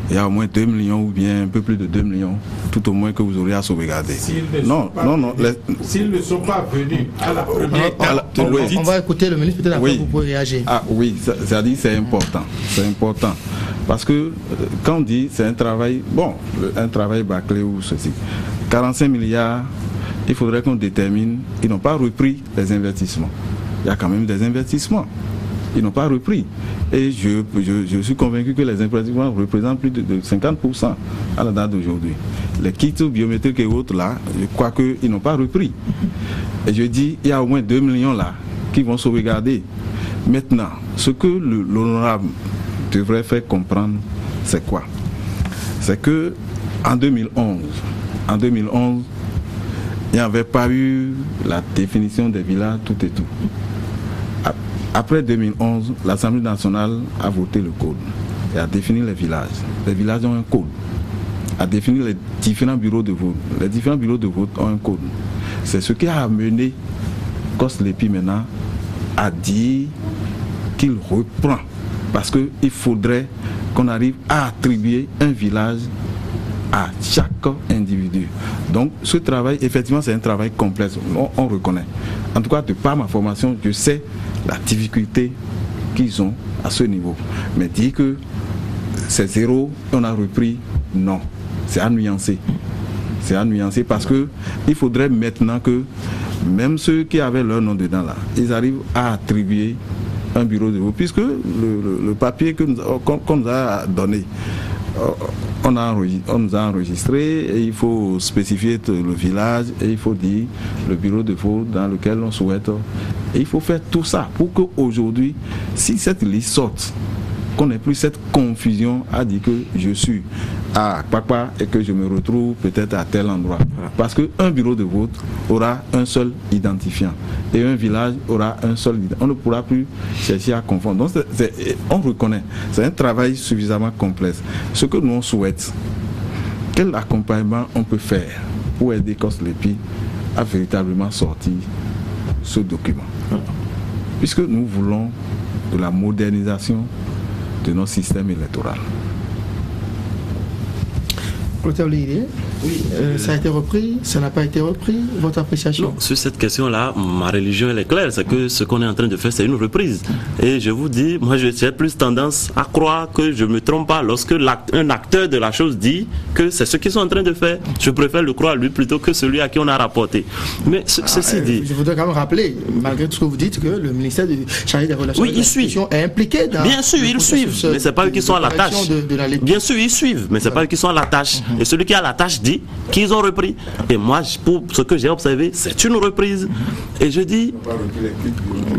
Il y a au moins 2 millions ou bien un peu plus de 2 millions tout au moins que vous aurez à sauvegarder. S'ils ne sont pas venus à la première étape, on va écouter le ministre, peut-être après vous pouvez réagir. Ah oui, c'est-à-dire c'est important. C'est important. Parce que quand on dit c'est un travail, un travail bâclé ou ceci, 45 milliards, il faudrait qu'on détermine, ils n'ont pas repris les investissements. Il y a quand même des investissements. Ils n'ont pas repris. Et je suis convaincu que les investissements représentent plus de 50% à la date d'aujourd'hui. Les kits biométriques et autres là, je crois qu'ils n'ont pas repris. Et je dis, il y a au moins 2 millions là qui vont sauvegarder. Maintenant, ce que l'honorable devrait faire comprendre, c'est quoi? C'est que en 2011, il n'y avait pas eu la définition des villages, tout et tout. Après 2011, l'Assemblée nationale a voté le code et a défini les villages. Les villages ont un code. A défini les différents bureaux de vote. Les différents bureaux de vote ont un code. C'est ce qui a amené COSLEPI maintenant à dire qu'il reprend. Parce qu'il faudrait qu'on arrive à attribuer un village à chaque individu. Donc ce travail, effectivement, c'est un travail complexe. On reconnaît. En tout cas, de par ma formation, je sais la difficulté qu'ils ont à ce niveau. Mais dire que c'est zéro, on a repris, non. C'est à nuancer. C'est à nuancer parce que il faudrait maintenant que même ceux qui avaient leur nom dedans là, ils arrivent à attribuer un bureau de vote. Puisque le papier qu'on nous a donné, on nous a enregistré et il faut spécifier le village et il faut dire le bureau de vote dans lequel on souhaite. Et il faut faire tout ça pour qu'aujourd'hui, si cette liste sorte, qu'on n'ait plus cette confusion à dire que je suis à Papa et que je me retrouve peut-être à tel endroit. Parce qu'un bureau de vote aura un seul identifiant et un village aura un seul identifiant. On ne pourra plus chercher à confondre. Donc on reconnaît, c'est un travail suffisamment complexe. Ce que nous on souhaite, quel accompagnement on peut faire pour aider COSLEPI à véritablement sortir ce document. Puisque nous voulons de la modernisation de notre système électoral. Clotaire Olivier, oui, ça a été repris, ça n'a pas été repris, votre appréciation? Non, sur cette question-là, ma religion elle est claire, c'est que ce qu'on est en train de faire, c'est une reprise. Et je vous dis, moi j'ai plus tendance à croire que je ne me trompe pas lorsque un acteur de la chose dit que c'est ce qu'ils sont en train de faire. Je préfère le croire lui plutôt que celui à qui on a rapporté. Mais ceci dit... Je voudrais quand même rappeler, malgré tout ce que vous dites, que le ministère chargé des relations avec l'institution est impliqué dans... Bien sûr, ils suivent, mais ce n'est pas eux qui sont à la tâche. Bien sûr, ils suivent, mais ce n'est pas eux qui sont à la tâche. Et celui qui a la tâche dit qu'ils ont repris. Et moi, pour ce que j'ai observé, c'est une reprise. Et je dis...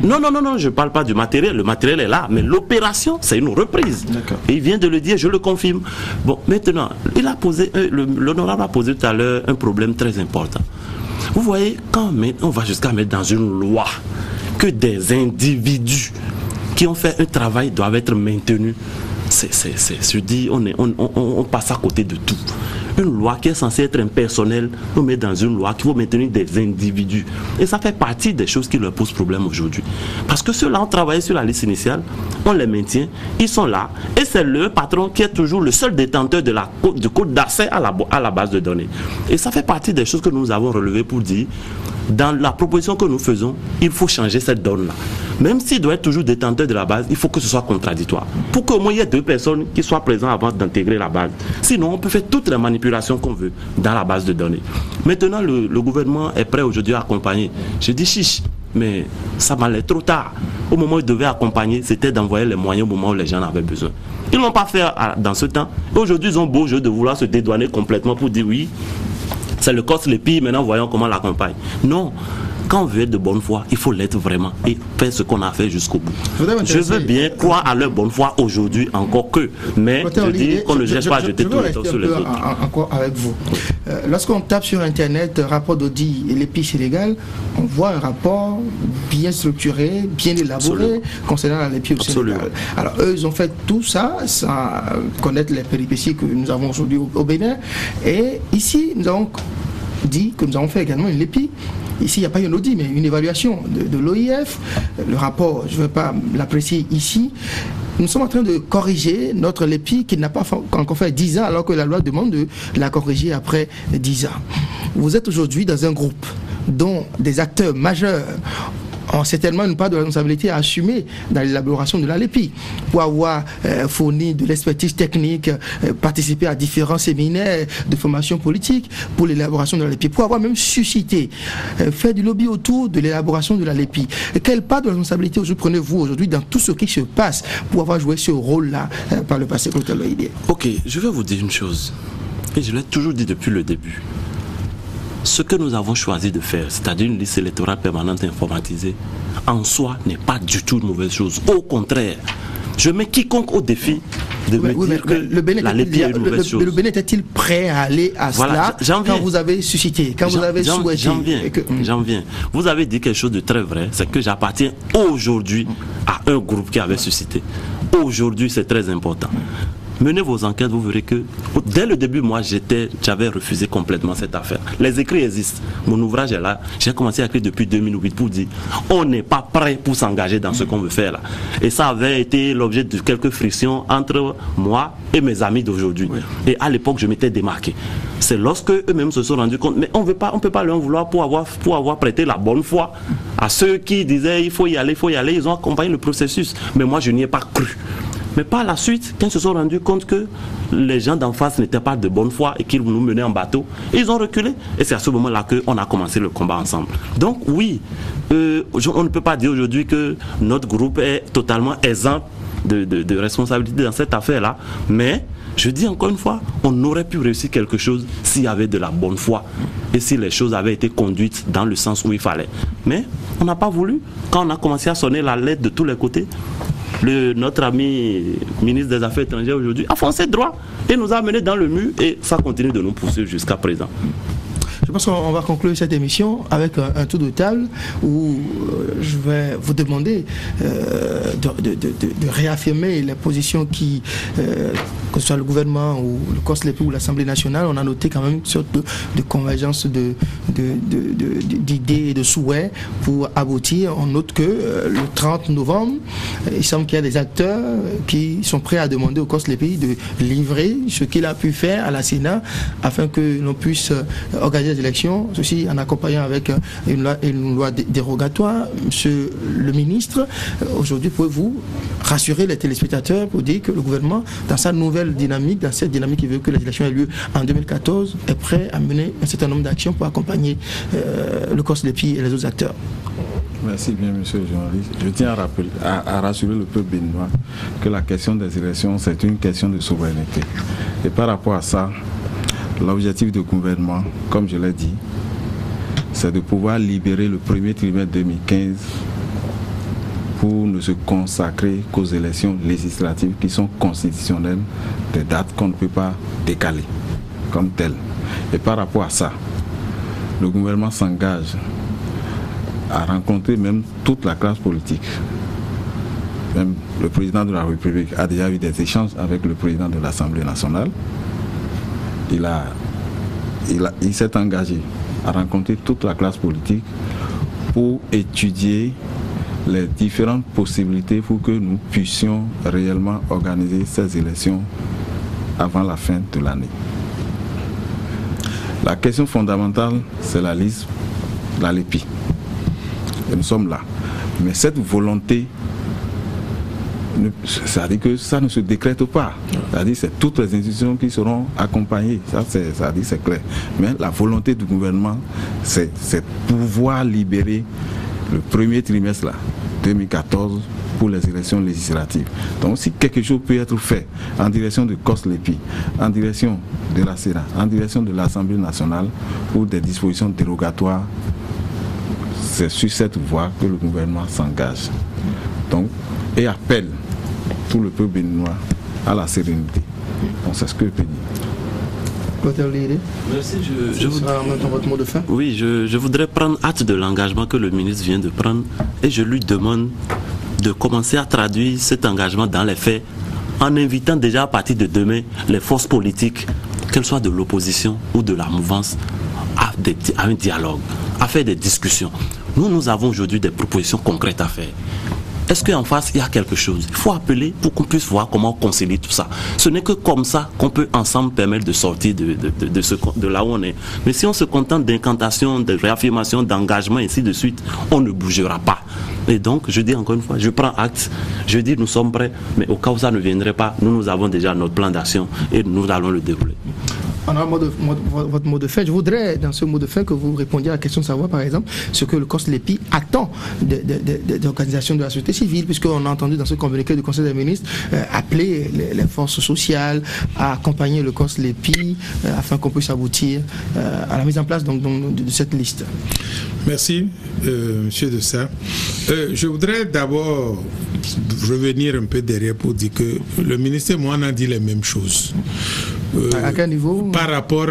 Non, je ne parle pas du matériel. Le matériel est là, mais l'opération, c'est une reprise. Et il vient de le dire, je le confirme. Bon, maintenant, l'honorable a posé tout à l'heure un problème très important. Vous voyez, quand on va jusqu'à mettre dans une loi que des individus qui ont fait un travail doivent être maintenus, je dis, on passe à côté de tout. Une loi qui est censée être impersonnelle, on met dans une loi qui va maintenir des individus. Et ça fait partie des choses qui leur posent problème aujourd'hui. Parce que ceux-là ont travaillé sur la liste initiale, on les maintient, ils sont là, et c'est le patron qui est toujours le seul détenteur du code d'accès à la base de données. Et ça fait partie des choses que nous avons relevées pour dire, dans la proposition que nous faisons, il faut changer cette donne-là. Même s'il doit être toujours détenteur de la base, il faut que ce soit contradictoire. Pour qu'au moins il y ait 2 personnes qui soient présentes avant d'intégrer la base. Sinon, on peut faire toutes les manipulations qu'on veut dans la base de données. Maintenant, le gouvernement est prêt aujourd'hui à accompagner. Je dis chiche, mais ça m'allait trop tard. Au moment où il devait accompagner, c'était d'envoyer les moyens au moment où les gens en avaient besoin. Ils ne l'ont pas fait dans ce temps. Aujourd'hui, ils ont beau jeu de vouloir se dédouaner complètement pour dire oui, c'est le COSLEPI, maintenant voyons comment on l'accompagne. Non, quand on veut être de bonne foi, il faut l'être vraiment et faire ce qu'on a fait jusqu'au bout. Je veux bien croire à leur bonne foi aujourd'hui, encore que, mais je dis qu'on ne jette pas à jeter tout le temps sur les autres. Encore avec vous. Lorsqu'on tape sur Internet rapport d'Audi et l'EPI Sénégal, on voit un rapport bien structuré, bien élaboré concernant l'EPI au Sénégal. Alors eux, ils ont fait tout ça sans connaître les péripéties que nous avons aujourd'hui au Bénin. Et ici, nous avons dit que nous avons fait également une LEPI. Ici, il n'y a pas un audit, mais une évaluation de l'OIF. Le rapport, je ne veux pas l'apprécier ici. nous sommes en train de corriger notre LEPI qui n'a pas encore fait 10 ans, alors que la loi demande de la corriger après 10 ans. Vous êtes aujourd'hui dans un groupe dont des acteurs majeurs ont certainement une part de responsabilité à assumer dans l'élaboration de la LEPI, pour avoir fourni de l'expertise technique, participé à différents séminaires de formation politique pour l'élaboration de la LEPI, pour avoir même suscité, fait du lobby autour de l'élaboration de la LEPI. Quelle part de responsabilité prenez-vous aujourd'hui dans tout ce qui se passe pour avoir joué ce rôle-là par le passé, Clotaire Loïdé? Ok, je vais vous dire une chose, et je l'ai toujours dit depuis le début. Ce que nous avons choisi de faire, c'est-à-dire une liste électorale permanente informatisée, en soi n'est pas du tout une mauvaise chose. Au contraire, je mets quiconque au défi de me dire que la LEPI est une mauvaise chose. Le Bénin était-il prêt à aller à cela quand vous avez suscité, quand vous avez souhaité? J'en viens. Vous avez dit quelque chose de très vrai, c'est que j'appartiens aujourd'hui à un groupe qui avait suscité. Aujourd'hui, c'est très important. Menez vos enquêtes, vous verrez que dès le début, moi, j'avais refusé complètement cette affaire. Les écrits existent. Mon ouvrage est là. J'ai commencé à écrire depuis 2008 pour dire on n'est pas prêt pour s'engager dans ce qu'on veut faire là. Et ça avait été l'objet de quelques frictions entre moi et mes amis d'aujourd'hui. Oui. Et à l'époque, je m'étais démarqué. C'est lorsque eux-mêmes se sont rendus compte, mais on ne peut pas leur vouloir pour avoir prêté la bonne foi à ceux qui disaient il faut y aller. Ils ont accompagné le processus. Mais moi, je n'y ai pas cru. Mais par la suite, quand ils se sont rendus compte que les gens d'en face n'étaient pas de bonne foi et qu'ils nous menaient en bateau, ils ont reculé. Et c'est à ce moment-là qu'on a commencé le combat ensemble. Donc oui, on ne peut pas dire aujourd'hui que notre groupe est totalement exempt de responsabilité dans cette affaire-là. Mais je dis encore une fois, on aurait pu réussir quelque chose s'il y avait de la bonne foi et si les choses avaient été conduites dans le sens où il fallait. Mais on n'a pas voulu. Quand on a commencé à sonner la lettre de tous les côtés, notre ami ministre des Affaires étrangères aujourd'hui a foncé droit et nous a menés dans le mur et ça continue de nous poursuivre jusqu'à présent. Je pense qu'on va conclure cette émission avec un tour de table où je vais vous demander de réaffirmer les positions qui, que ce soit le gouvernement ou le COSLEPI ou l'Assemblée nationale, on a noté quand même une sorte de convergence d'idées et de souhaits pour aboutir. On note que le 30 novembre, il semble qu'il y a des acteurs qui sont prêts à demander au COSLEPI de livrer ce qu'il a pu faire à la Sénat afin que l'on puisse organiser les élections, ceci en accompagnant avec une loi dérogatoire. Monsieur le ministre, aujourd'hui, pouvez-vous rassurer les téléspectateurs pour dire que le gouvernement, dans sa nouvelle dynamique, dans cette dynamique qui veut que les élections aient lieu en 2014, est prêt à mener un certain nombre d'actions pour accompagner le COSLEPI et les autres acteurs? Merci bien, monsieur le journaliste. Je tiens à rassurer le peuple béninois que la question des élections, c'est une question de souveraineté. Et par rapport à ça, l'objectif du gouvernement, comme je l'ai dit, c'est de pouvoir libérer le premier trimestre 2015 pour ne se consacrer qu'aux élections législatives qui sont constitutionnelles, des dates qu'on ne peut pas décaler comme telles. Et par rapport à ça, le gouvernement s'engage à rencontrer même toute la classe politique. Même le président de la République a déjà eu des échanges avec le président de l'Assemblée nationale. Il s'est engagé à rencontrer toute la classe politique pour étudier les différentes possibilités pour que nous puissions réellement organiser ces élections avant la fin de l'année. La question fondamentale, c'est la liste, la LEPI. Et nous sommes là. Mais cette volonté, c'est-à-dire que ça ne se décrète pas. C'est-à-dire que c'est toutes les institutions qui seront accompagnées. C'est-à-dire c'est clair. Mais la volonté du gouvernement, c'est pouvoir libérer le premier trimestre là, 2014 pour les élections législatives. Donc si quelque chose peut être fait en direction de COSLEPI, en direction de la Sénat, en direction de l'Assemblée nationale pour des dispositions dérogatoires, c'est sur cette voie que le gouvernement s'engage. Donc, et appelle tout le peuple béninois à la sérénité. Donc c'est ce que je peux dire. Merci. Votre mot de fin. Oui, je voudrais prendre acte de l'engagement que le ministre vient de prendre et je lui demande de commencer à traduire cet engagement dans les faits en invitant déjà à partir de demain les forces politiques, qu'elles soient de l'opposition ou de la mouvance, à un dialogue, à faire des discussions. Nous avons aujourd'hui des propositions concrètes à faire. est-ce qu'en face, il y a quelque chose? Il faut appeler pour qu'on puisse voir comment concilier tout ça. Ce n'est que comme ça qu'on peut ensemble permettre de sortir de là où on est. Mais si on se contente d'incantations, de réaffirmations, d'engagement, et ainsi de suite, on ne bougera pas. Et donc, je dis encore une fois, je prends acte, je dis nous sommes prêts, mais au cas où ça ne viendrait pas, nous avons déjà notre plan d'action et nous allons le dérouler. On a votre mot de fin. Je voudrais, dans ce mot de fin, que vous répondiez à la question de savoir, par exemple, ce que le COSLEPI attend des organisations de la société civile, puisqu'on a entendu dans ce communiqué du Conseil des ministres appeler les forces sociales à accompagner le COSLEPI afin qu'on puisse aboutir à la mise en place donc, de cette liste. Merci, M. Dessa. Je voudrais d'abord revenir un peu derrière pour dire que le ministre et moi, on a dit les mêmes choses. À quel niveau? Par rapport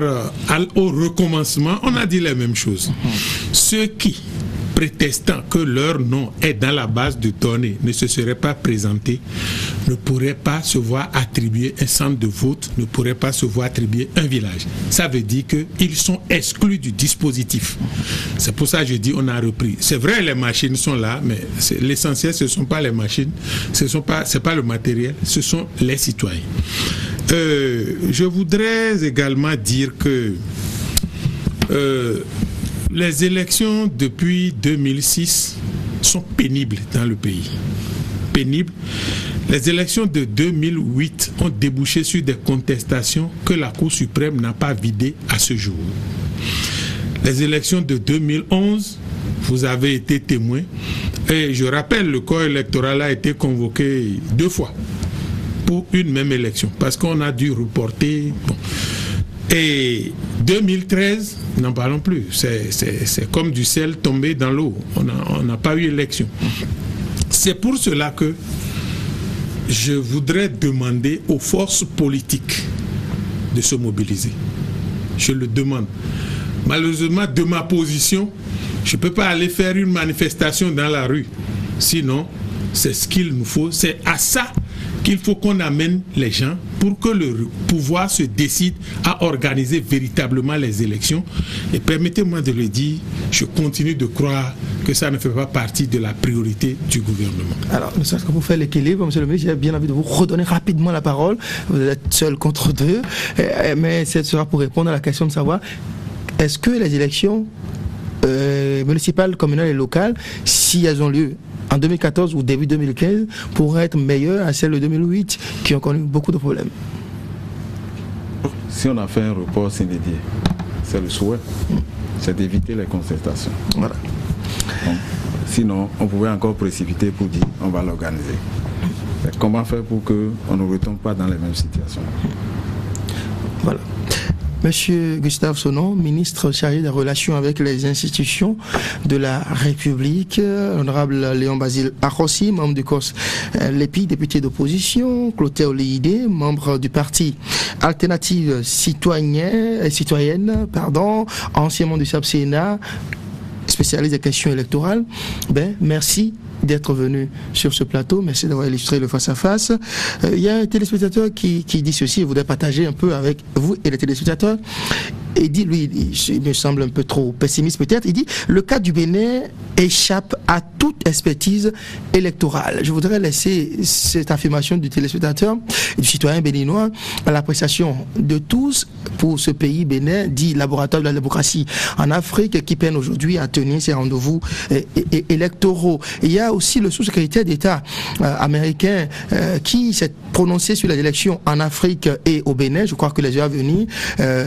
au recommencement, on a dit les mêmes choses. Ceux qui, prétestant que leur nom est dans la base de données, ne se seraient pas présentés, ne pourraient pas se voir attribuer un centre de vote, ne pourraient pas se voir attribuer un village. Ça veut dire qu'ils sont exclus du dispositif. C'est pour ça que je dis on a repris. C'est vrai, les machines sont là, mais l'essentiel, ce ne sont pas les machines, c'est pas le matériel, ce sont les citoyens. Je voudrais également dire que les élections depuis 2006 sont pénibles dans le pays. Pénibles. Les élections de 2008 ont débouché sur des contestations que la Cour suprême n'a pas vidées à ce jour. Les élections de 2011, vous avez été témoin. Et je rappelle, le corps électoral a été convoqué 2 fois pour une même élection, parce qu'on a dû reporter. Bon. Et 2013, n'en parlons plus. C'est comme du sel tombé dans l'eau. On n'a pas eu élection. C'est pour cela que je voudrais demander aux forces politiques de se mobiliser. Je le demande. Malheureusement, de ma position, je ne peux pas aller faire une manifestation dans la rue. Sinon, c'est ce qu'il nous faut. C'est à ça qu'il faut qu'on amène les gens pour que le pouvoir se décide à organiser véritablement les élections. Et permettez-moi de le dire, je continue de croire que ça ne fait pas partie de la priorité du gouvernement. Alors, ne serait-ce que pour faire l'équilibre, M. le ministre, j'ai bien envie de vous redonner rapidement la parole. Vous êtes seul contre 2, mais ce sera pour répondre à la question de savoir est-ce que les élections municipales, communales et locales, si elles ont lieu en 2014 ou début 2015, pourraient être meilleures à celles de 2008 qui ont connu beaucoup de problèmes. Si on a fait un report inédit, c'est le souhait, c'est d'éviter les contestations. Voilà. Donc, sinon, on pouvait encore précipiter pour dire on va l'organiser. Comment faire pour qu'on ne retombe pas dans les mêmes situations? Voilà. Monsieur Gustave Sonnon, ministre chargé des relations avec les institutions de la République, honorable Léon Basile Arrossi, membre du COSLEPI, député d'opposition, Clotaire Olidé, membre du parti Alternative Citoyenne, ancien membre du SAP-Sénat, spécialiste des questions électorales. Merci d'être venu sur ce plateau. Merci d'avoir illustré le face-à-face. Il y a un téléspectateur qui dit ceci, il voudrait partager un peu avec vous et les téléspectateurs. Il dit, lui, il me semble un peu trop pessimiste peut-être, il dit, le cas du Bénin échappe à toute expertise électorale. Je voudrais laisser cette affirmation du téléspectateur et du citoyen béninois à l'appréciation de tous pour ce pays Bénin, dit laboratoire de la démocratie en Afrique, qui peine aujourd'hui à tenir ses rendez-vous électoraux. Il y a aussi le sous-secrétaire d'État américain qui s'est prononcé sur les élections en Afrique et au Bénin. Je crois que les heures à venir,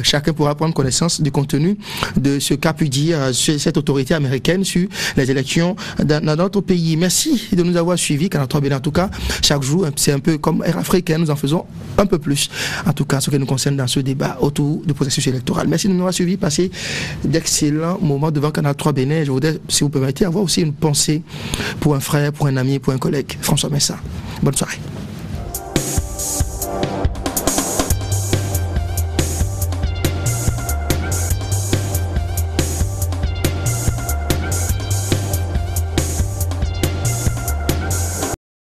chacun pourra prendre connaissance du contenu de ce qu'a pu dire cette autorité américaine sur les élections dans notre pays. Merci de nous avoir suivis, Canal 3 Bénin. En tout cas, chaque jour, c'est un peu comme Air Africaine, nous en faisons un peu plus. En tout cas, ce qui nous concerne dans ce débat autour du processus électoral. Merci de nous avoir suivis, passez d'excellents moments devant Canal 3 Bénin. Je voudrais, si vous permettez, avoir aussi une pensée pour un frère, pour un ami, pour un collègue, François Messa. Bonne soirée.